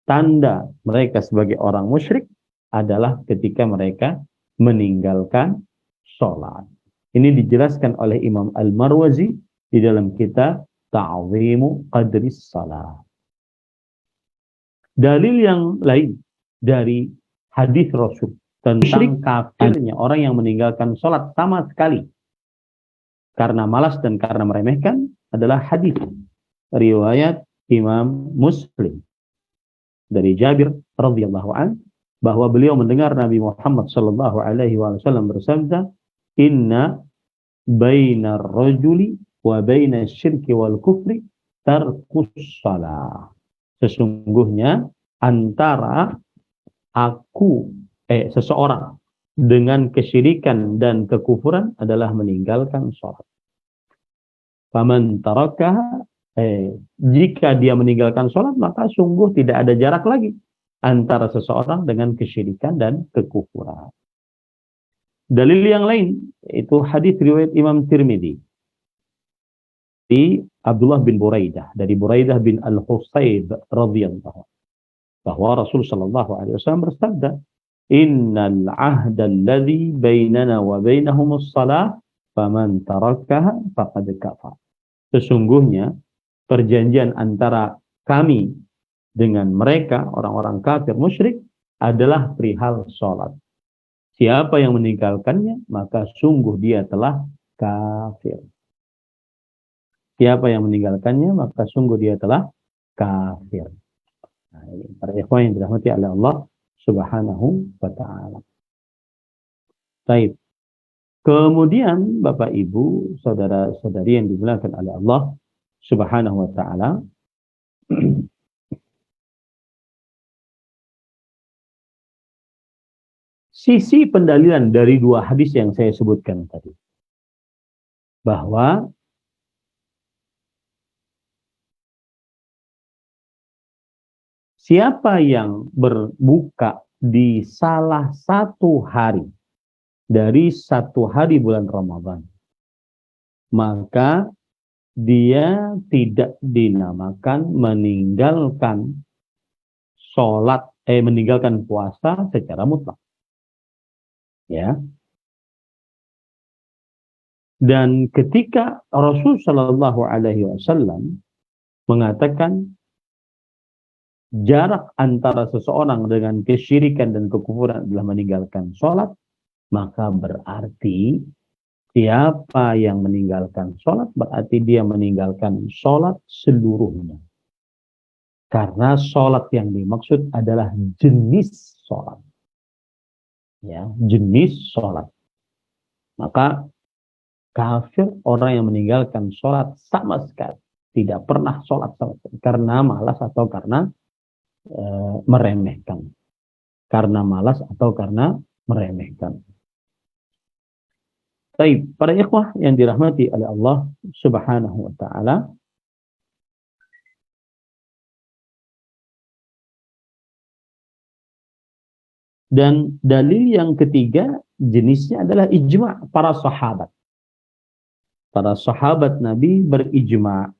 Tanda mereka sebagai orang musyrik adalah ketika mereka meninggalkan sholat. Ini dijelaskan oleh Imam Al-Marwazi di dalam kitab ta'zimu qadris salah. Dalil yang lain dari hadis Rasul tentang kafirnya orang yang meninggalkan sholat sama sekali karena malas dan karena meremehkan adalah hadis riwayat Imam Muslim dari Jabir radhiyallahu an bahwa beliau mendengar Nabi Muhammad sallallahu alaihi wasallam bersabda, "Inna bainar rajuli wa bainas syirki wal kufri tarkus shalah." Sesungguhnya antara seseorang dengan kesyirikan dan kekufuran adalah meninggalkan sholat. Faman tarakaha, jika dia meninggalkan sholat, maka sungguh tidak ada jarak lagi antara seseorang dengan kesyirikan dan kekufuran. Dalil yang lain itu hadis riwayat Imam Tirmidzi di Abdullah bin Buraidah dari Buraidah bin Al-Husayb radhiyallahu bahwa Rasul sallallahu alaihi wasallam bersabda, "Innal 'ahda alladhi bainana wa bainahumus shalah, faman tarakaha faqad kafar." Sesungguhnya perjanjian antara kami dengan mereka orang-orang kafir musyrik adalah perihal salat. Siapa yang meninggalkannya maka sungguh dia telah kafir. Siapa yang meninggalkannya maka sungguh dia telah kafir. Nah, ini para ikhwan yang dirahmati oleh Allah Subhanahu wa ta'ala. Baik. Kemudian Bapak Ibu, saudara-saudari yang dimuliakan oleh Allah Subhanahu wa ta'ala, sisi pendalilan dari dua hadis yang saya sebutkan tadi, bahwa siapa yang berbuka di salah satu hari dari satu hari bulan Ramadan, maka dia tidak dinamakan meninggalkan meninggalkan puasa secara mutlak. Ya. Dan ketika Rasul Shallallahu Alaihi Wasallam mengatakan jarak antara seseorang dengan kesyirikan dan kekufuran adalah meninggalkan sholat, maka berarti siapa yang meninggalkan sholat berarti dia meninggalkan sholat seluruhnya. Karena sholat yang dimaksud adalah jenis sholat. Ya, jenis sholat. Maka kafir orang yang meninggalkan sholat sama sekali. Tidak pernah sholat sama sekali. Karena malas atau karena meremehkan. Karena malas atau karena meremehkan. Baik, para ikhwah yang dirahmati oleh Allah Subhanahu wa ta'ala, dan dalil yang ketiga jenisnya adalah ijma' para sahabat. Para sahabat Nabi berijma'.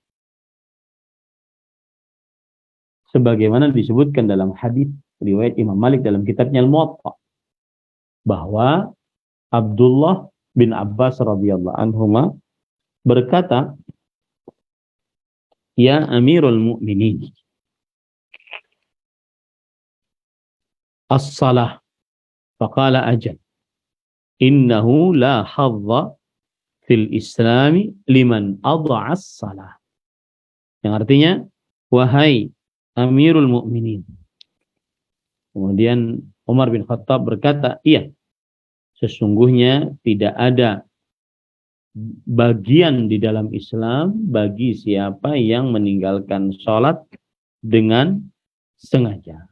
Sebagaimana disebutkan dalam hadis riwayat Imam Malik dalam kitabnya Al-Muwatta, bahwa Abdullah bin Abbas radhiyallahu anhuma berkata, "Ya Amirul Mu'minin, as-salah." Faqala ajal. Innahu la hadza fil islami liman adha'a as-salah. Yang artinya, wahai Amirul Mukminin. Kemudian Umar bin Khattab berkata, iya, sesungguhnya tidak ada bagian di dalam Islam bagi siapa yang meninggalkan sholat dengan sengaja.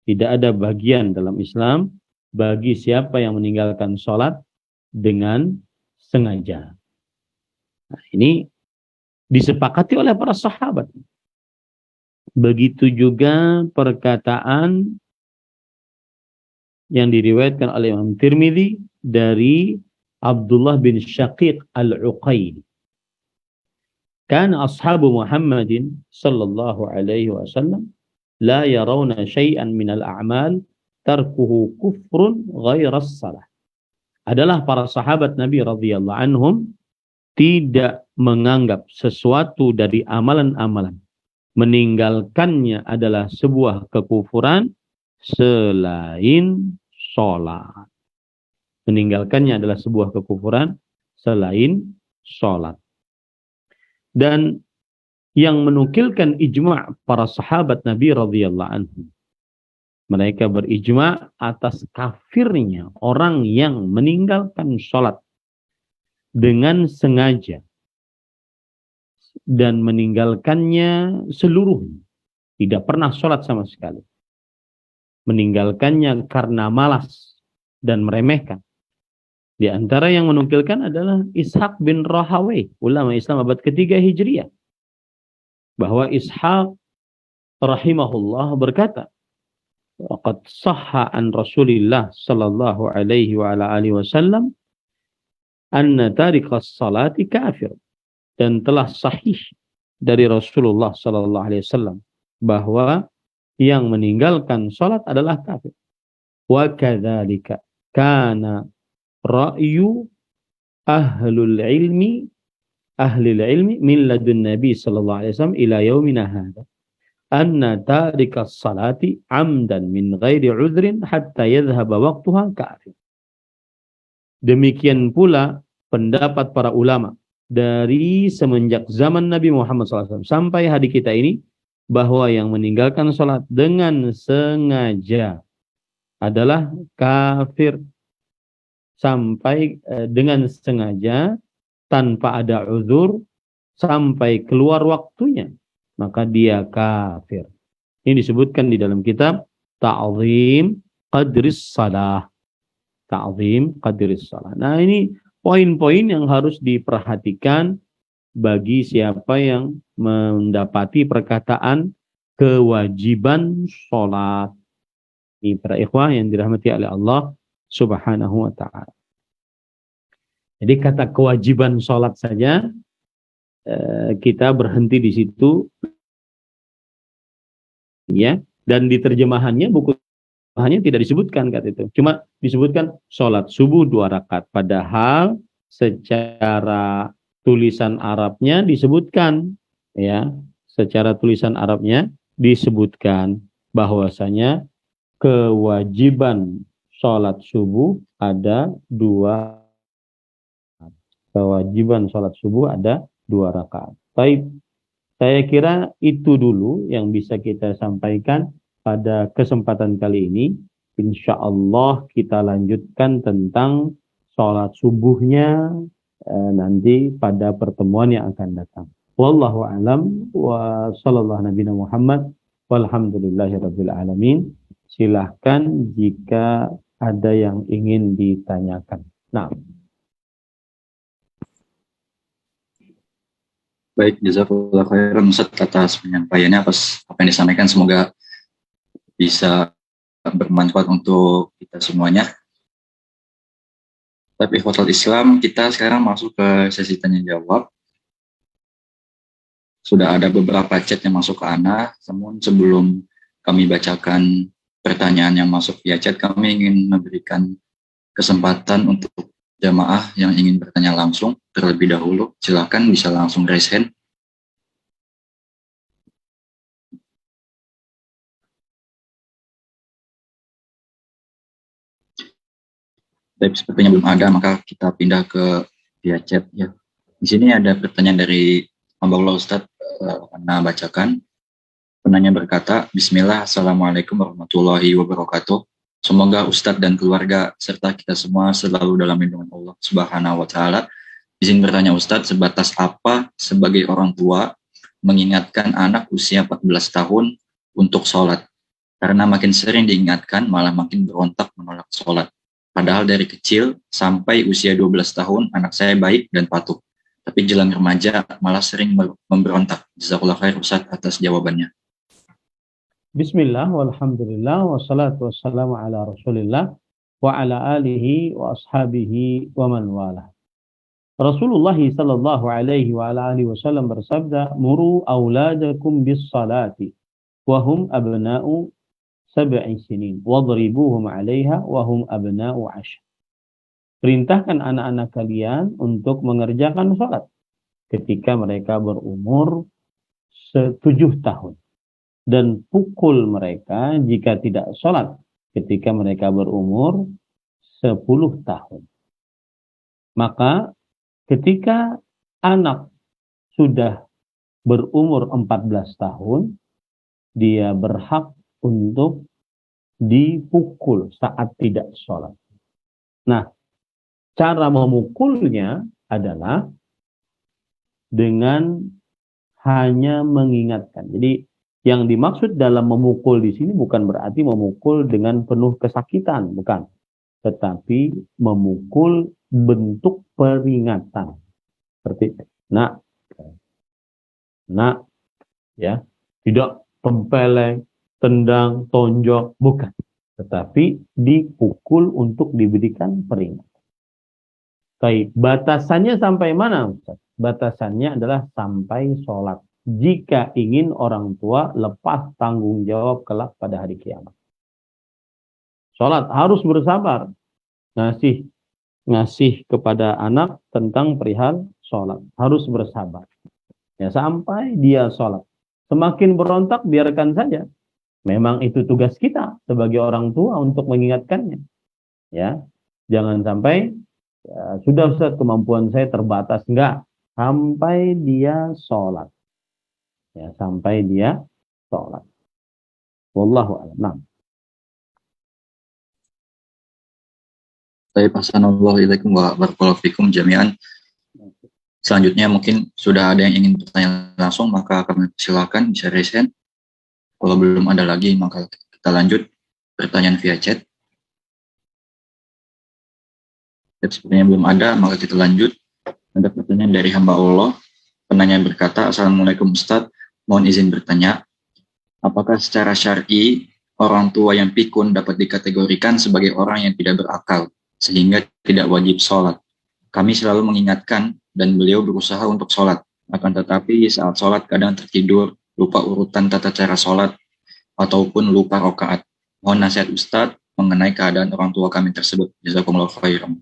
Tidak ada bagian dalam Islam bagi siapa yang meninggalkan sholat dengan sengaja. Nah, ini disepakati oleh para sahabat. Begitu juga perkataan yang diriwayatkan oleh Imam Tirmidzi dari Abdullah bin Syaqiq al-Uqayli. Kana ashabu Muhammadin sallallahu alaihi wasallam la yarawna syai'an minal a'mal tarkuhu kufrun ghairas salah. Adalah para sahabat Nabi radhiyallahu anhum tidak menganggap sesuatu dari amalan-amalan, meninggalkannya adalah sebuah kekufuran selain sholat. Meninggalkannya adalah sebuah kekufuran selain sholat. Dan yang menukilkan ijma' para sahabat Nabi radhiyallahu anhu, mereka berijma' atas kafirnya orang yang meninggalkan sholat dengan sengaja dan meninggalkannya seluruhnya, tidak pernah sholat sama sekali, meninggalkannya karena malas dan meremehkan. Di antara yang menukilkan adalah Ishaq bin Rahawayh, ulama Islam abad ketiga Hijriah, bahwa Ishaq rahimahullah berkata, "Qad sahha an Rasulillah sallallahu alaihi wa ala alihi wasallam anna tariqas salati kafir." Dan telah sahih dari Rasulullah sallallahu alaihi wasallam bahwa yang meninggalkan salat adalah kafir. Wa kadzalika kana ra'yu ahli ilmi min ladun nabi sallallahu alaihi wasallam ila yaumina hadha anna tarikas salati amdan min ghairi udhrin hatta yadhhaba waqtuha kafir. Demikian pula pendapat para ulama dari semenjak zaman Nabi Muhammad SAW sampai hari kita ini, bahwa yang meninggalkan sholat dengan sengaja adalah kafir. Sampai dengan sengaja tanpa ada uzur sampai keluar waktunya, maka dia kafir. Ini disebutkan di dalam kitab Ta'zim Qadris Salah. Ta'zim Qadris Salah. Nah, ini poin-poin yang harus diperhatikan bagi siapa yang mendapati perkataan kewajiban sholat. Ini para ikhwah yang dirahmati oleh Allah Subhanahu wa ta'ala. Jadi kata kewajiban sholat saja, kita berhenti di situ, ya. Dan di terjemahannya, buku hanya tidak disebutkan kata itu. Cuma disebutkan sholat subuh 2 rakaat. Padahal secara tulisan Arabnya disebutkan, ya. Secara tulisan Arabnya disebutkan bahwasanya kewajiban sholat subuh ada 2. Kewajiban sholat subuh ada 2 rakaat. Baik, saya kira itu dulu yang bisa kita sampaikan pada kesempatan kali ini. Insya Allah kita lanjutkan tentang sholat subuhnya nanti pada pertemuan yang akan datang. Wallahu a'lam wa sallallahu nabiyana Muhammad walhamdulillahirabbil alamin. Silahkan jika ada yang ingin ditanyakan. Nah. Baik, jazakallahu khairan Ustaz atas penyampaiannya, atas apa yang disampaikan, semoga bisa bermanfaat untuk kita semuanya. Tapi ikhwatul Islam, kita sekarang masuk ke sesi tanya jawab. Sudah ada beberapa chat yang masuk ke Ana, namun sebelum kami bacakan pertanyaan yang masuk via chat, kami ingin memberikan kesempatan untuk jamaah yang ingin bertanya langsung terlebih dahulu. Silakan bisa langsung raise hand. Tapi sepertinya belum ada, maka kita pindah ke via chat ya. Di sini ada pertanyaan dari hamba Allah Ustaz, Ana bacakan. Penanya berkata, Bismillah, Assalamualaikum warahmatullahi wabarakatuh. Semoga Ustadz dan keluarga serta kita semua selalu dalam lindungan Allah Subhanahu wa ta'ala. Izin bertanya Ustadz, sebatas apa sebagai orang tua mengingatkan anak usia 14 tahun untuk sholat? Karena makin sering diingatkan malah makin berontak menolak sholat. Padahal dari kecil sampai usia 12 tahun anak saya baik dan patuh. Tapi jelang remaja malah sering memberontak. Jazakallahu khair Ustadz atas jawabannya. Bismillah, walhamdulillah, wassalatu wassalamu ala rasulillah, wa ala alihi wa ashabihi wa man wala. Rasulullah sallallahu alaihi wa ala alihi wasallam bersabda, Muru awladakum bis salati, wa hum abna'u 7 sinin, wadribuhum alaiha, wa hum abna'u 10. perintahkan anak-anak kalian untuk mengerjakan sholat ketika mereka berumur 7 tahun. Dan pukul mereka jika tidak sholat ketika mereka berumur 10 tahun. Maka ketika anak sudah berumur 14 tahun, dia berhak untuk dipukul saat tidak sholat. Nah, cara memukulnya adalah dengan hanya mengingatkan. Jadi yang dimaksud dalam memukul di sini bukan berarti memukul dengan penuh kesakitan, bukan. Tetapi memukul bentuk peringatan. Seperti nak, ya, tidak tempeleng, tendang, tonjok, bukan. Tetapi dipukul untuk diberikan peringatan. Baik, batasannya sampai mana, Ustaz? Batasannya adalah sampai sholat. Jika ingin orang tua lepas tanggung jawab kelak pada hari kiamat. Sholat harus bersabar. Ngasih kepada anak tentang perihal sholat. Harus bersabar. Ya, sampai dia sholat. Semakin berontak, biarkan saja. Memang itu tugas kita sebagai orang tua untuk mengingatkannya. Ya, jangan sampai ya, sudah Ustaz, kemampuan saya terbatas. Enggak. Sampai dia sholat. Ya, sampai dia sholat. Wallahu a'lam. Nah. Assalamualaikum warahmatullahi wabarakatuh jami'an. Selanjutnya mungkin sudah ada yang ingin bertanya langsung, maka kami silakan bisa raise hand. Kalau belum ada lagi, maka kita lanjut pertanyaan via chat. Sepertinya belum ada, maka kita lanjut. Ada pertanyaan dari hamba Allah. Penanya berkata, Assalamualaikum Ustaz, mohon izin bertanya, apakah secara syar'i orang tua yang pikun dapat dikategorikan sebagai orang yang tidak berakal, sehingga tidak wajib sholat? Kami selalu mengingatkan dan beliau berusaha untuk sholat. Akan tetapi saat sholat kadang tertidur, lupa urutan tata cara sholat, ataupun lupa rakaat. Mohon nasihat Ustadz mengenai keadaan orang tua kami tersebut. Jazakumullah khairan.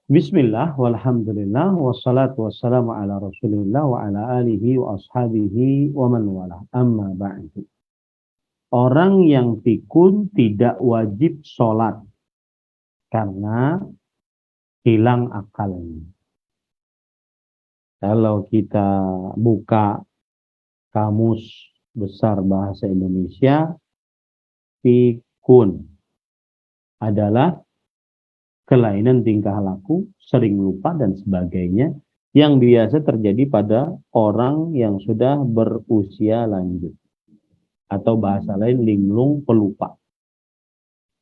Bismillah, walhamdulillah, wassalatu wassalamu ala rasulillah wa ala alihi wa ashabihi wa man wala. Amma ba'du. Orang yang pikun tidak wajib sholat karena hilang akalnya. Kalau kita buka kamus besar bahasa Indonesia, pikun adalah kelainan tingkah laku, sering lupa dan sebagainya yang biasa terjadi pada orang yang sudah berusia lanjut. Atau bahasa lain linglung pelupa.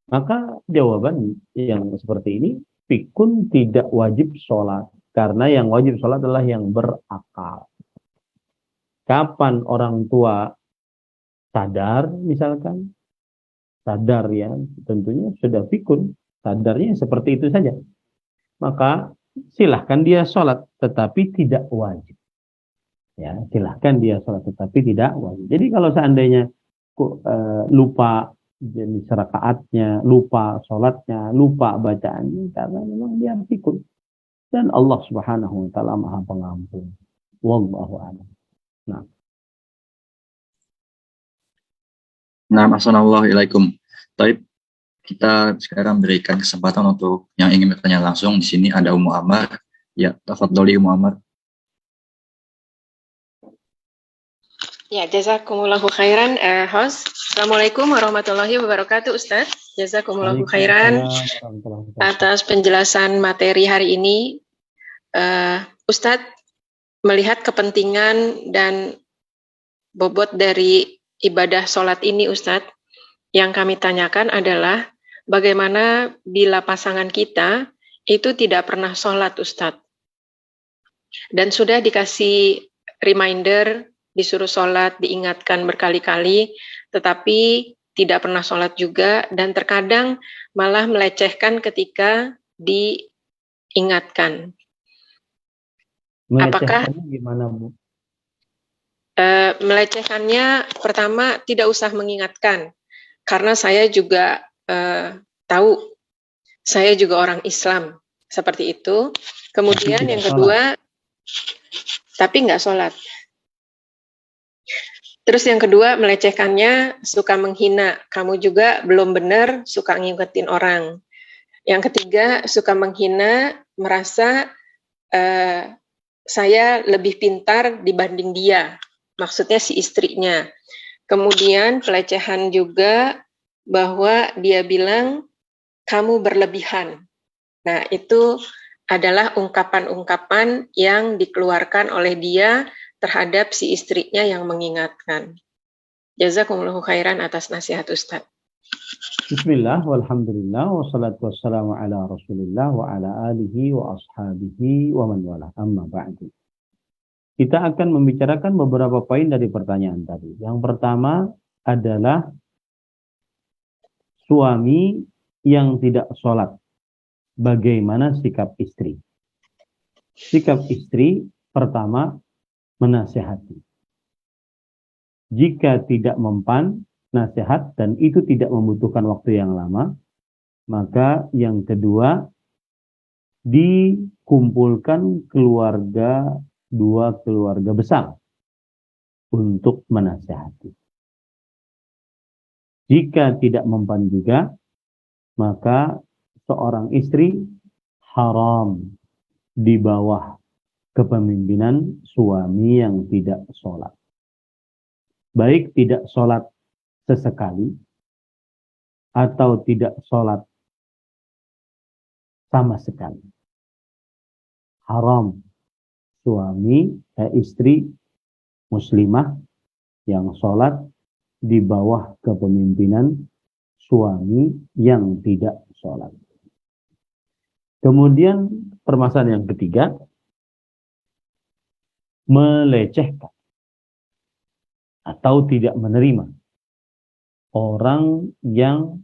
Maka jawaban yang seperti ini, pikun tidak wajib sholat. Karena yang wajib sholat adalah yang berakal. Kapan orang tua sadar misalkan, sadar ya, tentunya sudah pikun. Sadarnya seperti itu saja. Maka silahkan dia sholat, tetapi tidak wajib. Ya, silahkan dia sholat, tetapi tidak wajib. Jadi kalau seandainya lupa jenis rakaatnya, lupa sholatnya, lupa bacaannya, karena memang dia pikun. Dan Allah Subhanahu wa Ta'ala Maha Pengampun. Wallahu a'lam. Nah, assalamualaikum. Baik, kita sekarang berikan kesempatan untuk yang ingin bertanya langsung. Di sini ada Ummu Amar. Ya, tafadholi Ummu Amar. Ya, jazakumullahu khairan, host. Assalamualaikum warahmatullahi wabarakatuh, Ustaz. Jazakumullahu khairan atas penjelasan materi hari ini. Ustaz, melihat kepentingan dan bobot dari ibadah sholat ini, Ustaz, yang kami tanyakan adalah bagaimana bila pasangan kita itu tidak pernah sholat, Ustaz. Dan sudah dikasih reminder, disuruh sholat, diingatkan berkali-kali, tetapi tidak pernah sholat juga, dan terkadang malah melecehkan ketika diingatkan. Apakah gimana, Bu? Melecehkannya, pertama tidak usah mengingatkan, karena saya juga tahu, saya juga orang Islam. seperti itu. Kemudian Tapi yang tidak kedua, tapi nggak sholat. Terus yang kedua, melecehkannya, suka menghina. Kamu juga belum benar, suka ngikutin orang. Yang ketiga, suka menghina, merasa saya lebih pintar dibanding dia. Maksudnya si istrinya. Kemudian pelecehan juga bahwa dia bilang, kamu berlebihan. Nah, itu adalah ungkapan-ungkapan yang dikeluarkan oleh dia terhadap si istrinya yang mengingatkan. Jazakumullahu khairan atas nasihat Ustaz. Bismillah, walhamdulillah, wassalatu wassalamu ala rasulillah wa ala alihi wa ashabihi wa man wala, amma ba'du. Kita akan membicarakan beberapa poin dari pertanyaan tadi. Yang pertama adalah suami yang tidak sholat. Bagaimana sikap istri? Sikap istri pertama menasihati. Jika tidak mempan nasihat dan itu tidak membutuhkan waktu yang lama, maka yang kedua dikumpulkan dua keluarga besar untuk menasihati. Jika tidak mempan juga, maka seorang istri haram di bawah kepemimpinan suami yang tidak sholat. Baik tidak sholat sesekali atau tidak sholat sama sekali. Haram istri muslimah yang sholat di bawah kepemimpinan suami yang tidak sholat. Kemudian permasalahan yang ketiga, melecehkan atau tidak menerima orang yang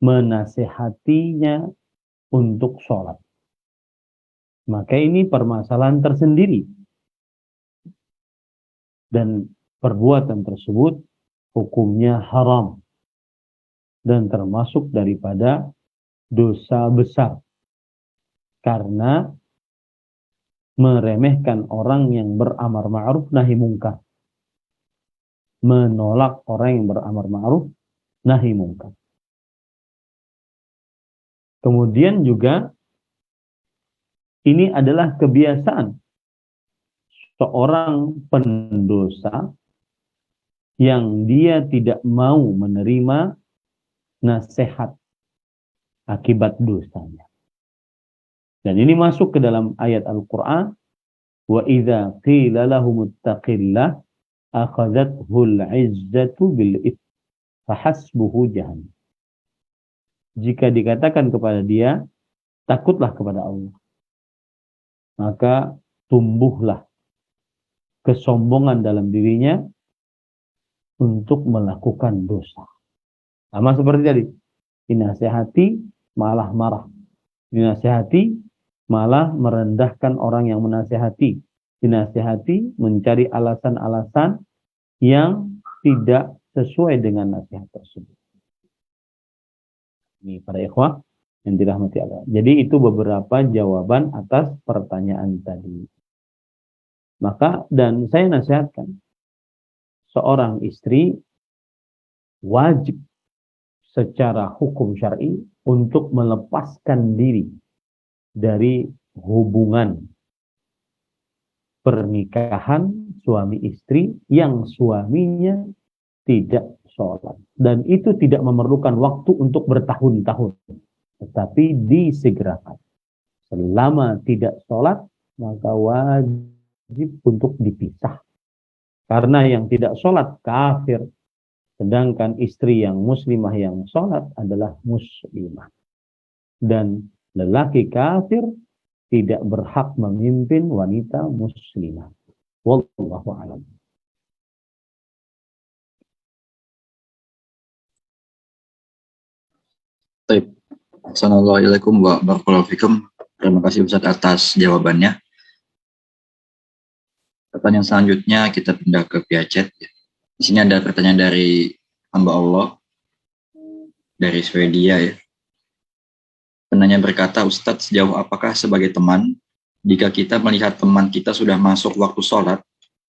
menasehatinya untuk sholat. Maka ini permasalahan tersendiri. Dan perbuatan tersebut hukumnya haram. Dan termasuk daripada dosa besar. Karena meremehkan orang yang beramar ma'ruf nahi mungkar. Menolak orang yang beramar ma'ruf nahi mungkar. Kemudian juga ini adalah kebiasaan seorang pendosa yang dia tidak mau menerima nasihat akibat dosanya. Dan ini masuk ke dalam ayat Al-Quran. Wa idza qila lahum ittaqillah akhadhathul 'izzatu bil its fahasbuhu jahannam. Jika dikatakan kepada dia, takutlah kepada Allah, maka tumbuhlah kesombongan dalam dirinya untuk melakukan dosa. Sama seperti tadi, dinasihati malah marah, dinasihati malah merendahkan orang yang menasihati, dinasihati mencari alasan-alasan yang tidak sesuai dengan nasihat tersebut. Ini para ikhwah yang dirahmati Allah. Jadi itu beberapa jawaban atas pertanyaan tadi. Maka, dan saya nasihatkan, seorang istri wajib secara hukum syar'i untuk melepaskan diri dari hubungan pernikahan suami istri yang suaminya tidak sholat. Dan itu tidak memerlukan waktu untuk bertahun-tahun. Tetapi disegerakan. Selama tidak sholat, maka wajib untuk dipisah. Karena yang tidak sholat kafir. Sedangkan istri yang muslimah yang sholat adalah muslimah. Dan lelaki kafir tidak berhak memimpin wanita muslimah. Wallahu a'lam. Baik. Assalamualaikum warahmatullahi wabarakatuh. Terima kasih Ustaz atas jawabannya. Pertanyaan selanjutnya kita pindah ke via chat. Di sini ada pertanyaan dari hamba Allah dari Swedia ya. Penanya berkata, Ustadz, sejauh apakah sebagai teman, jika kita melihat teman kita sudah masuk waktu sholat,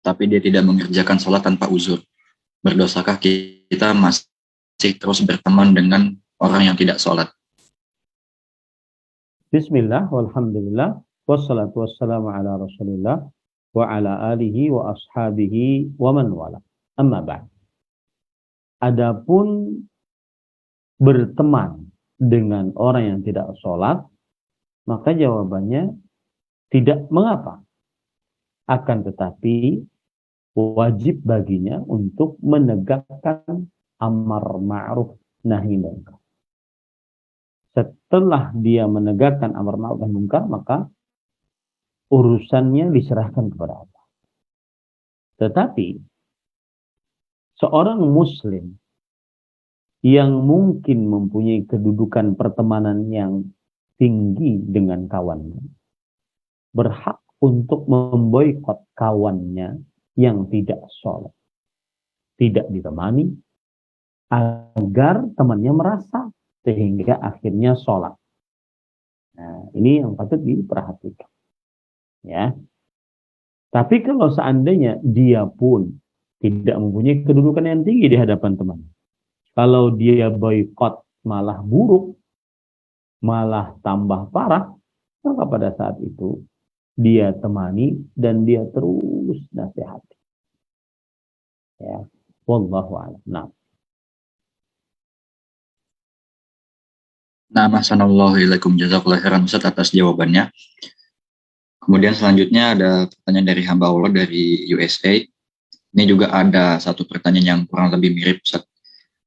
tapi dia tidak mengerjakan sholat tanpa uzur, berdosakah kita masih terus berteman dengan orang yang tidak sholat? Bismillah, walhamdulillah, wassalatu wassalamu ala rasulillah, wa ala alihi wa ashabihi wa man wala. Amma ba'd. Adapun berteman dengan orang yang tidak sholat, maka jawabannya tidak mengapa. Akan tetapi wajib baginya untuk menegakkan amar ma'ruf nahi munkar. Setelah dia menegakkan amar ma'ruf nahi munkar, maka urusannya diserahkan kepada Allah. Tetapi seorang muslim yang mungkin mempunyai kedudukan pertemanan yang tinggi dengan kawannya, berhak untuk memboikot kawannya yang tidak sholat, tidak ditemani, agar temannya merasa sehingga akhirnya sholat. Nah, ini yang patut diperhatikan. Ya. Tapi kalau seandainya dia pun tidak mempunyai kedudukan yang tinggi di hadapan temannya, kalau dia boikot malah buruk, malah tambah parah, maka pada saat itu dia temani dan dia terus nasihati. Ya, wallahu a'lam. Nah, Assalamualaikum ilaikum jazakallahu khairan Ustaz atas jawabannya. Kemudian selanjutnya ada pertanyaan dari hamba Allah dari USA. Ini juga ada satu pertanyaan yang kurang lebih mirip Ustaz.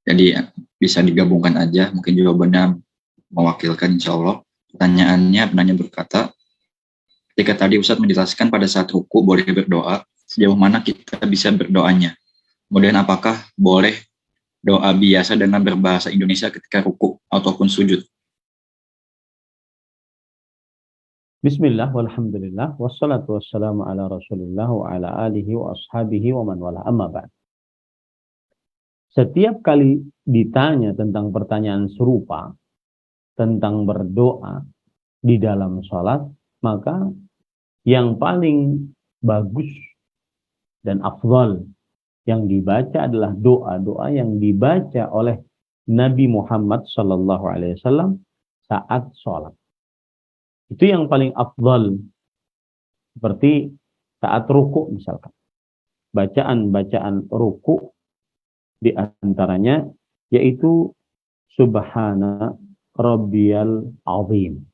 Jadi bisa digabungkan aja, mungkin jawabannya mewakilkan insya Allah. Penanya berkata, ketika tadi Ustadz menjelaskan pada saat ruku boleh berdoa, sejauh mana kita bisa berdoanya? Kemudian apakah boleh doa biasa dengan berbahasa Indonesia ketika ruku ataupun sujud? Bismillah, walhamdulillah, wassalatu wassalamu ala rasulillah wa ala alihi wa ashabihi wa man wala, amma ba'd. Setiap kali ditanya tentang pertanyaan serupa, tentang berdoa di dalam sholat, maka yang paling bagus dan afdal yang dibaca adalah doa-doa yang dibaca oleh Nabi Muhammad SAW saat sholat. Itu yang paling afdal. Seperti saat ruku misalkan. Bacaan-bacaan ruku di antaranya yaitu Subhana Rabbiyal Azim.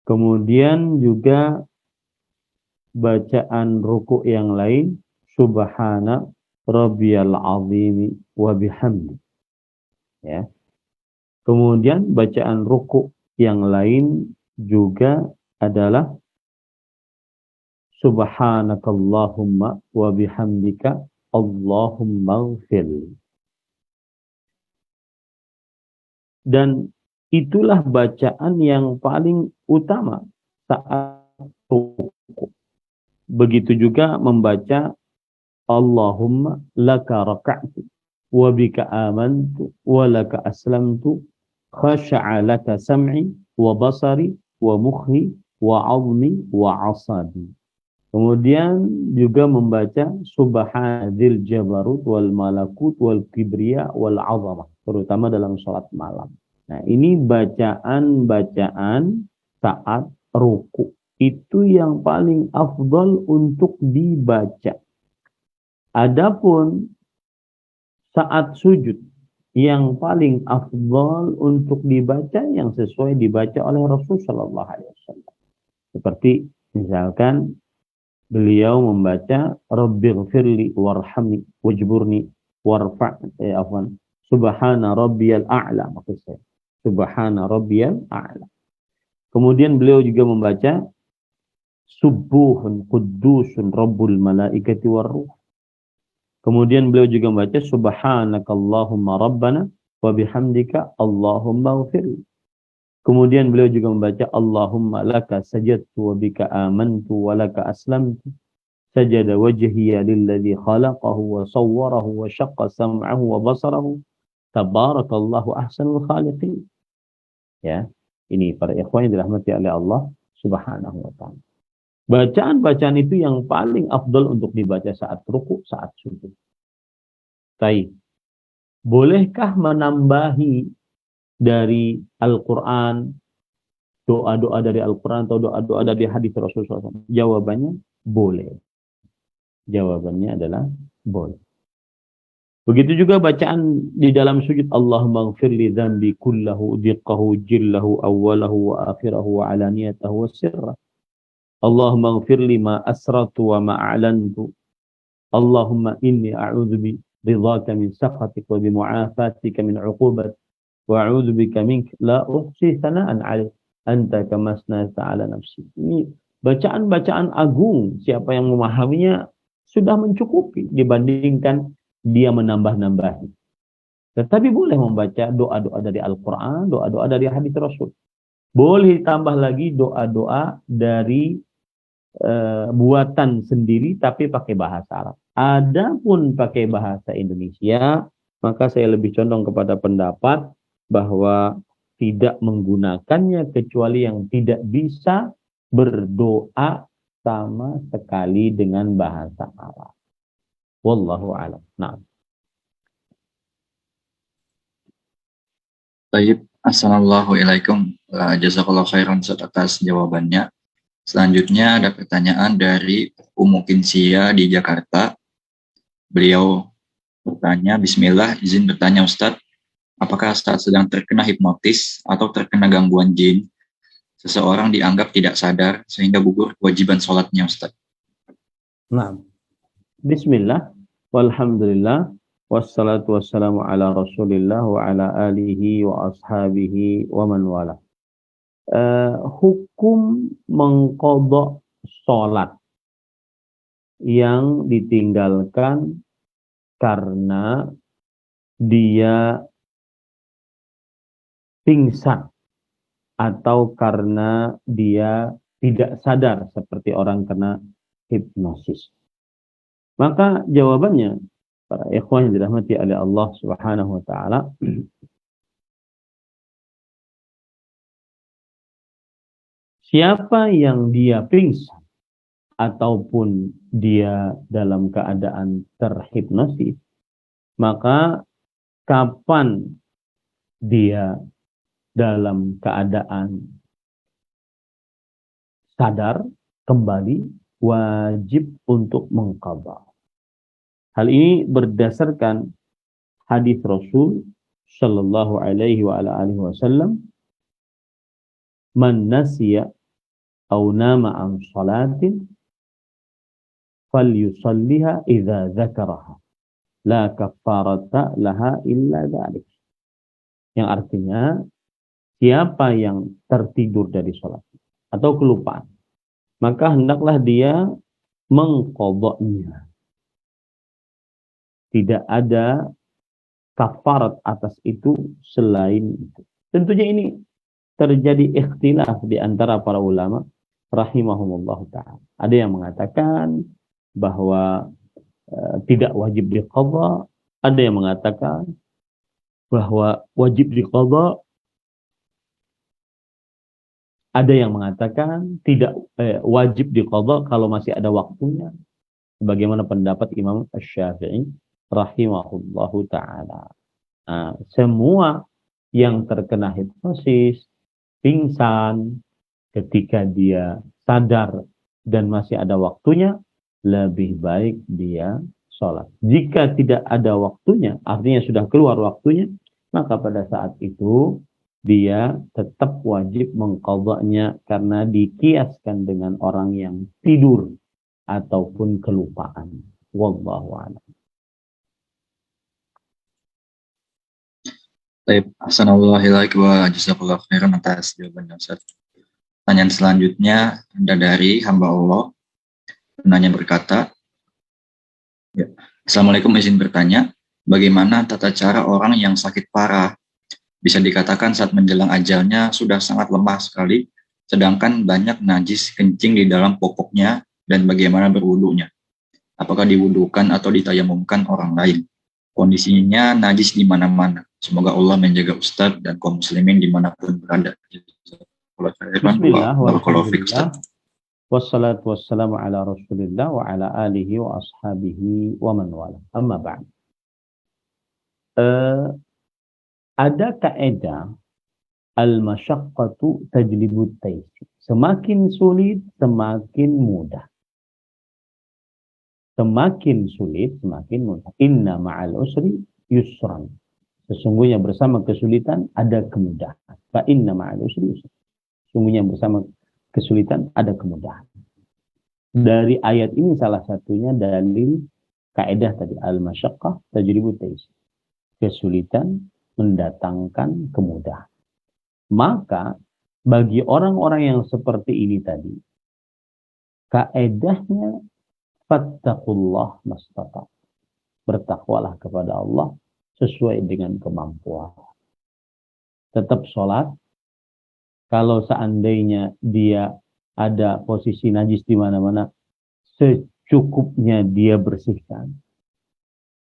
Kemudian juga bacaan ruku yang lain Subhana Rabbiyal Azim wa bihamdi. Ya. Kemudian bacaan ruku yang lain juga adalah Subhanakallahumma wa bihamdika Allahumma ghfir. Dan itulah bacaan yang paling utama saat ruku. Begitu juga membaca Allahumma laka raka'tu wa bika amantu wa laka aslamtu khasha'a laka sam'i wa basari wa mukhi wa 'azmi wa 'asabi. Kemudian juga membaca Subhanadzil Jabarut wal Malakut wal Kibriya wal Azamah, terutama dalam sholat malam. Nah, ini bacaan-bacaan saat ruku. Itu yang paling afdal untuk dibaca. Adapun saat sujud, yang paling afdal untuk dibaca yang sesuai dibaca oleh Rasulullah SAW. Seperti misalkan beliau membaca Rabbighfirli warhamni wajburni warfa'ni Subhana Rabbiyal A'la, maksud saya. Subhana Rabbiyal A'la. Kemudian beliau juga membaca Subuhun Quddusun Rabbul Malaikati Warruh. Kemudian beliau juga membaca Subhanakallahumma Rabbana wa bihamdika Allahumma ghfirli. Kemudian beliau juga membaca Allahumma laka sajadtu wa bika amantu wa laka aslamtu sajada wajhiya lilladzi khalaqahu wa sawwarahu wa syaqqa sam'ahu wa basarahu tabarakallahu ahsanul khaliqin. Ya. Ini para ikhwan yang dirahmati oleh Allah Subhanahu wa ta'ala. Bacaan-bacaan itu yang paling afdal untuk dibaca saat ruku, saat sujud. Baik. Bolehkah menambahi dari Al-Quran, doa-doa dari Al-Quran atau doa-doa dari hadis Rasulullah SAW? Jawabannya boleh. Jawabannya adalah boleh. Begitu juga bacaan di dalam sujud, Allahumma ghfir li dzambi kullahu diqqahu jillahu awwalahu wa akhirahu wa alaniyatahu wa sirra. Allahumma ghfir li ma asratu wa ma a'lantu. Allahumma inni a'udzu bi ridhaka min sakhatik wa bi mu'afatika min 'uqubat wa a'udzu bika mink la uhsi thana'an 'alaik anta kama asna'ta 'ala nafsi. Ini bacaan-bacaan agung, siapa yang memahaminya sudah mencukupi dibandingkan dia menambah-nambahi. Tetapi boleh membaca doa-doa dari Al-Quran, doa-doa dari hadits Rasul. Boleh tambah lagi doa-doa dari buatan sendiri tapi pakai bahasa Arab. Adapun pakai bahasa Indonesia, maka saya lebih condong kepada pendapat bahwa tidak menggunakannya kecuali yang tidak bisa berdoa sama sekali dengan bahasa Arab. Wallahu a'lam. Nah. Baik, assalamualaikum. Jazakallah khairan atas jawabannya. Selanjutnya ada pertanyaan dari Umu Kinsia di Jakarta. Beliau bertanya, Bismillah, izin bertanya Ustadz, apakah saat sedang terkena hipnotis atau terkena gangguan jin, seseorang dianggap tidak sadar sehingga gugur kewajiban sholatnya Ustadz? Nah. Bismillah, walhamdulillah, wassalatu wassalamu ala rasulillah wa ala alihi wa ashabihi wa man wala. Hukum mengqadha sholat yang ditinggalkan karena dia pingsan atau karena dia tidak sadar seperti orang kena hipnosis. Maka jawabannya, para ikhwan yang dirahmati oleh Allah Subhanahu wa ta'ala, siapa yang dia pingsan ataupun dia dalam keadaan terhipnosis, maka kapan dia dalam keadaan sadar kembali, wajib untuk mengqadha. Hal ini berdasarkan hadis Rasul sallallahu alaihi wa ala alihi wasallam, man nasiya aw nama an salatin falyusalliha idza dzakaraha la kaffarata laha illa dzalik. Yang artinya, siapa yang tertidur dari salat atau kelupaan, maka hendaklah dia mengqadhanya. Tidak ada kafarat atas itu selain itu. Tentunya ini terjadi ikhtilaf di antara para ulama rahimahumullah ta'ala. Ada yang mengatakan bahwa tidak wajib diqadha, ada yang mengatakan bahwa wajib diqadha, ada yang mengatakan tidak wajib diqadha kalau masih ada waktunya. Bagaimana pendapat Imam Asy-Syafi'i rahimahullahu ta'ala. Nah, semua yang terkena hipnosis, pingsan, ketika dia sadar dan masih ada waktunya, lebih baik dia sholat. Jika tidak ada waktunya, artinya sudah keluar waktunya, maka pada saat itu dia tetap wajib mengqadhanya karena dikiaskan dengan orang yang tidur ataupun kelupaan. Wallahu a'lam. Baik, assalamualaikum wa jazakallahu khairan atas jawabannya Ustaz. Pertanyaan selanjutnya ada dari hamba Allah. Penanya berkata, ya, Assalamualaikum, izin bertanya, bagaimana tata cara orang yang sakit parah? Bisa dikatakan saat menjelang ajalnya sudah sangat lemah sekali, sedangkan banyak najis kencing di dalam popoknya, dan bagaimana berwudunya? Apakah diwudukan atau ditayamumkan orang lain? Kondisinya najis di mana-mana, Semoga Allah menjaga Ustadz dan kaum muslimin dimanapun berada. Bismillah, Barakallahu fiik, walhamdulillah, Ustadz. wassalatu wassalamu ala rasulillah wa ala alihi wa ashabihi wa man wala. Amma ba'd. Ada kaidah al-masyaqqatu tajlibut taysir. Semakin sulit, semakin mudah. Semakin sulit, semakin mudah. Inna ma'al usri yusran. Sesungguhnya bersama kesulitan ada kemudahan. Fa inna ma'al usri yusran. Sesungguhnya bersama kesulitan ada kemudahan. Dari ayat ini salah satunya dalil kaidah tadi, al-masyaqqah tajlibut taysir. Kesulitan mendatangkan kemudahan. Maka bagi orang-orang yang seperti ini tadi, kaedahnya fattaqullah mastata. Bertakwalah kepada Allah sesuai dengan kemampuan. Tetap sholat. Kalau seandainya dia ada posisi najis di mana-mana, secukupnya dia bersihkan.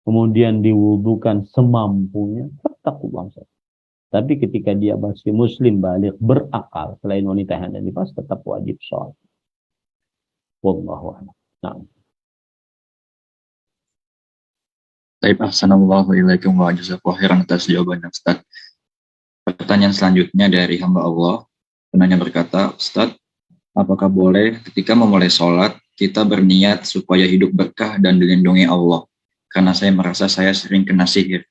Kemudian diwudukan semampunya, fattaqullah mastata. Tapi ketika dia masih muslim balik berakal, selain wanita yang ada nifas, tetap wajib sholat. Wallahu a'lam. Nah. Baik, ahsanallahu ilaikum wa jazakallahu khairan atas jawabannya, Ustaz. Pertanyaan selanjutnya dari hamba Allah. Penanya berkata, Ustaz, apakah boleh ketika memulai sholat, kita berniat supaya hidup berkah dan dilindungi Allah? Karena saya merasa saya sering kena sihir.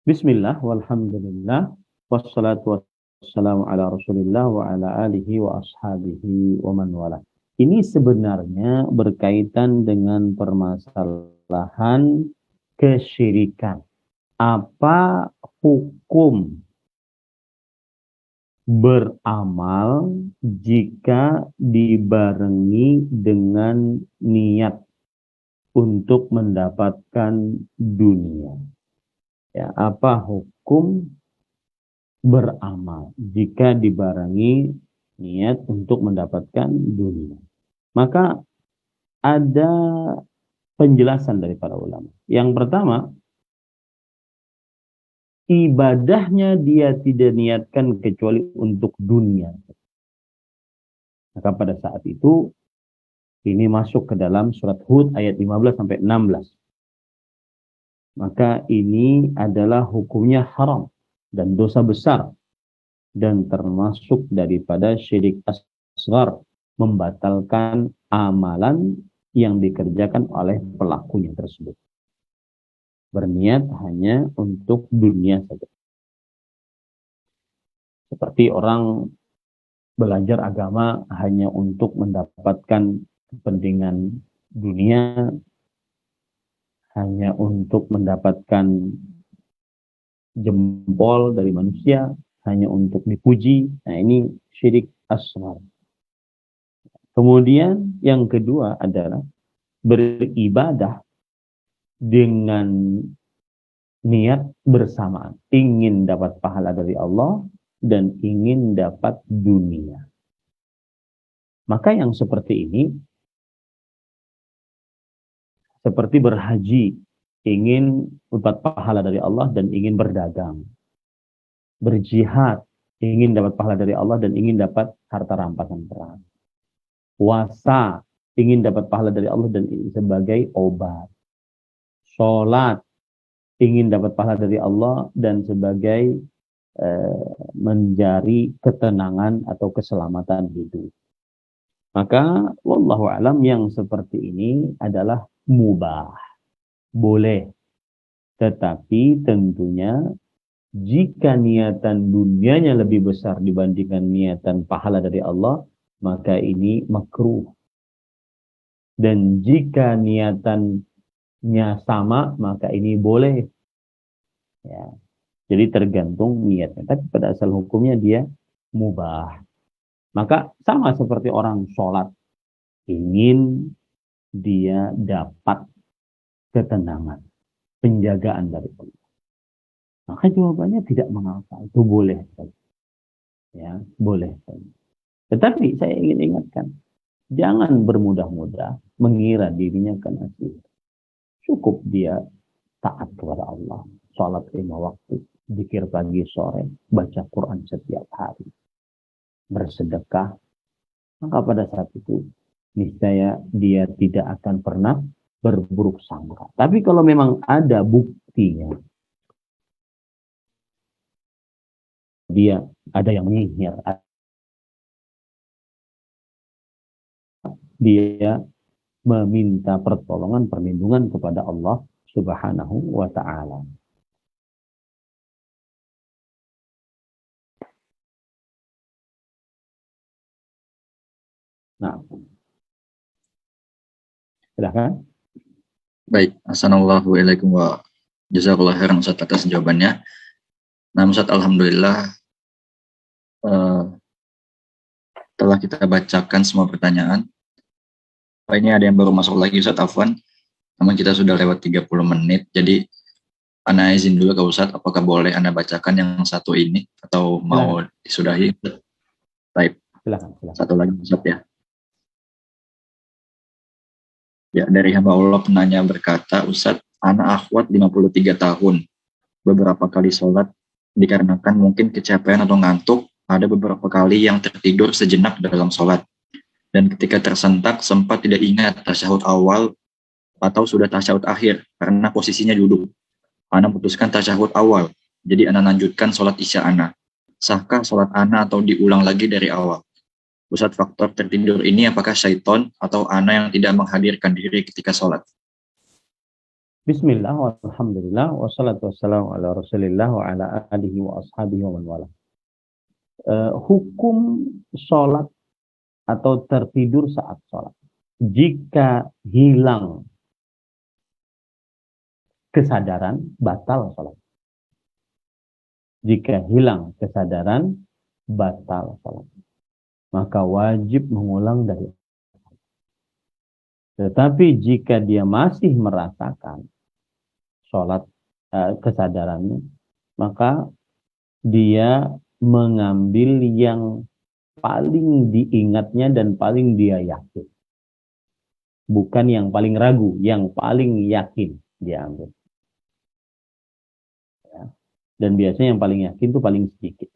Bismillah, walhamdulillah, wassalatu wassalamu ala rasulillah wa ala alihi wa ashabihi wa man wala. Ini sebenarnya berkaitan dengan permasalahan kesyirikan. Apa hukum beramal jika dibarengi dengan niat untuk mendapatkan dunia? Ya, apa hukum beramal jika dibarengi niat untuk mendapatkan dunia? Maka ada penjelasan dari para ulama. Yang pertama, ibadahnya dia tidak niatkan kecuali untuk dunia. Maka pada saat itu, ini masuk ke dalam surat Hud ayat 15 sampai 16. Maka ini adalah hukumnya haram dan dosa besar. Dan termasuk daripada syirik asghar, membatalkan amalan yang dikerjakan oleh pelakunya tersebut. Berniat hanya untuk dunia saja. Seperti orang belajar agama hanya untuk mendapatkan kepentingan dunia, hanya untuk mendapatkan jempol dari manusia, hanya untuk dipuji. Nah, ini syirik asghar. Kemudian yang kedua adalah beribadah dengan niat bersamaan, ingin dapat pahala dari Allah dan ingin dapat dunia. Maka yang seperti ini seperti berhaji, ingin dapat pahala dari Allah dan ingin berdagang. Berjihad, ingin dapat pahala dari Allah dan ingin dapat harta rampasan perang. Puasa, ingin dapat pahala dari Allah dan sebagai obat. Sholat, ingin dapat pahala dari Allah dan sebagai mencari ketenangan atau keselamatan hidup. Maka wallahu alam yang seperti ini adalah mubah. Boleh. Tetapi tentunya jika niatan dunianya lebih besar dibandingkan niatan pahala dari Allah, maka ini makruh. Dan jika niatannya sama, maka ini boleh. Ya. Jadi tergantung niatnya. Tapi pada asal hukumnya dia mubah. Maka sama seperti orang sholat. Ingin dia dapat ketenangan, penjagaan dari Allah. Maka jawabannya tidak mengapa. Itu boleh saja. Ya, boleh saja. Tetapi saya ingin ingatkan, jangan bermudah-mudah mengira dirinya kena sihir. Cukup dia taat kepada Allah, sholat 5 waktu, zikir pagi sore, baca Quran setiap hari, bersedekah, maka pada saat itu niscaya dia tidak akan pernah berburuk sangka. Tapi kalau memang ada buktinya, dia ada yang menyihir, dia meminta pertolongan, perlindungan kepada Allah Subhanahu wa ta'ala. Nah, silahkan. Baik, assalamualaikum wa jazakallahu khairan Ustaz atas jawabannya. Nah, Ustaz, alhamdulillah telah kita bacakan semua pertanyaan. Ini ada yang baru masuk lagi, Ustaz, afwan. Namun kita sudah lewat 30 menit, jadi Ana izin dulu ke Ustaz, apakah boleh Ana bacakan yang satu ini atau mau disudahi? Baik. Silakan. Satu lagi, Ustaz, ya. Ya, dari hamba Allah penanya berkata, Ustaz, Ana akhwat 53 tahun. Beberapa kali sholat dikarenakan mungkin kecapean atau ngantuk, ada beberapa kali yang tertidur sejenak dalam sholat. Dan ketika tersentak sempat tidak ingat tasyahud awal atau sudah tasyahud akhir karena posisinya duduk. Ana putuskan tasyahud awal, jadi Ana lanjutkan sholat isya Ana. Sahkah sholat Ana atau diulang lagi dari awal? Ustaz, faktor tertidur ini apakah syaiton atau Ana yang tidak menghadirkan diri ketika sholat? Bismillah, walhamdulillah, wassalatu wassalamu ala rasulillah wa ala alihi wa ashabihi wa man wala. Hukum sholat atau tertidur saat sholat. Jika hilang kesadaran, batal sholat. Jika hilang kesadaran, batal sholat. Maka wajib mengulang dari. Tetapi jika dia masih merasakan sholat kesadarannya, maka dia mengambil yang paling diingatnya dan paling dia yakin. Bukan yang paling ragu, yang paling yakin dia ambil. Ya. Dan biasanya yang paling yakin itu paling sedikit.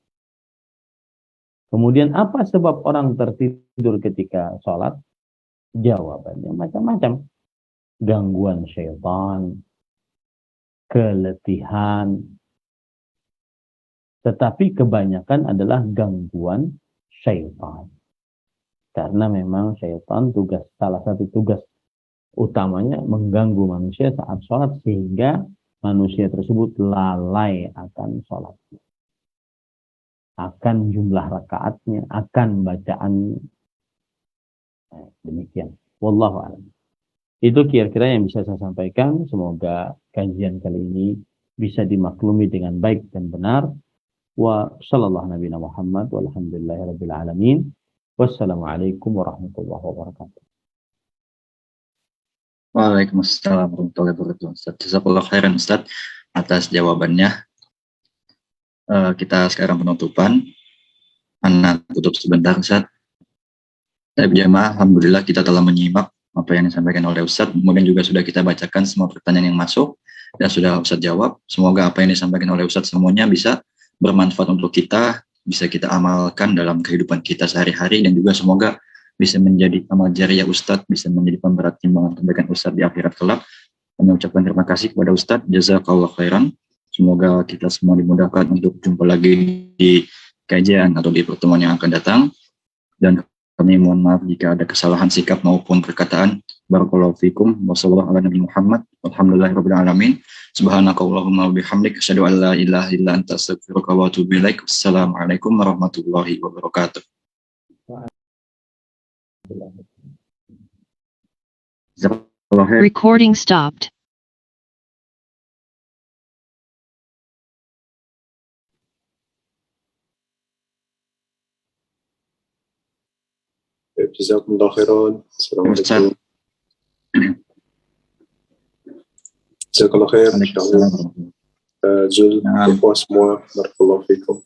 Kemudian apa sebab orang tertidur ketika sholat? Jawabannya macam-macam. Gangguan syaitan, keletihan. Tetapi kebanyakan adalah gangguan syaitan. Karena memang syaitan salah satu tugas utamanya mengganggu manusia saat sholat sehingga manusia tersebut lalai akan sholat. Akan jumlah rakaatnya, akan bacaannya. Demikian. Wallahu a'lam. Itu kira-kira yang bisa saya sampaikan. Semoga kajian kali ini bisa dimaklumi dengan baik dan benar. Wa sallallahu nabiyana Muhammad walhamdulillahirabbil alamin. Wassalamualaikum warahmatullahi wabarakatuh. Waalaikumsalam warahmatullahi wabarakatuh. Ustaz, jazakallahu khairan Ustaz atas jawabannya. Kita sekarang penutupan. Ana tutup sebentar, Ustaz. Jamaah, alhamdulillah kita telah menyimak apa yang disampaikan oleh Ustaz. Kemudian juga sudah kita bacakan semua pertanyaan yang masuk dan sudah Ustaz jawab. Semoga apa yang disampaikan oleh Ustaz semuanya bisa bermanfaat untuk kita, bisa kita amalkan dalam kehidupan kita sehari-hari, dan juga semoga bisa menjadi amal jariah Ustaz, bisa menjadi pemberat timbangan kebaikan Ustaz di akhirat kelak. Kami ucapkan terima kasih kepada Ustaz, jazakallahu khairan. Semoga kita semua dimudahkan untuk jumpa lagi di kajian atau di pertemuan yang akan datang. Dan kami mohon maaf jika ada kesalahan sikap maupun perkataan. Barakallahu fikum wa sallallahu ala nabi Muhammad walhamdulillahirabbil alamin. Subhanakallahumma wa bihamdika asyhadu an la ilaha illa anta astaghfiruka wa atubu ilaik. Assalamualaikum warahmatullahi wabarakatuh. Recording stopped. Jazakumullah khairan. Assalamualaikum. Jazakallah khair. Zul, semua. Barakallahu fikum.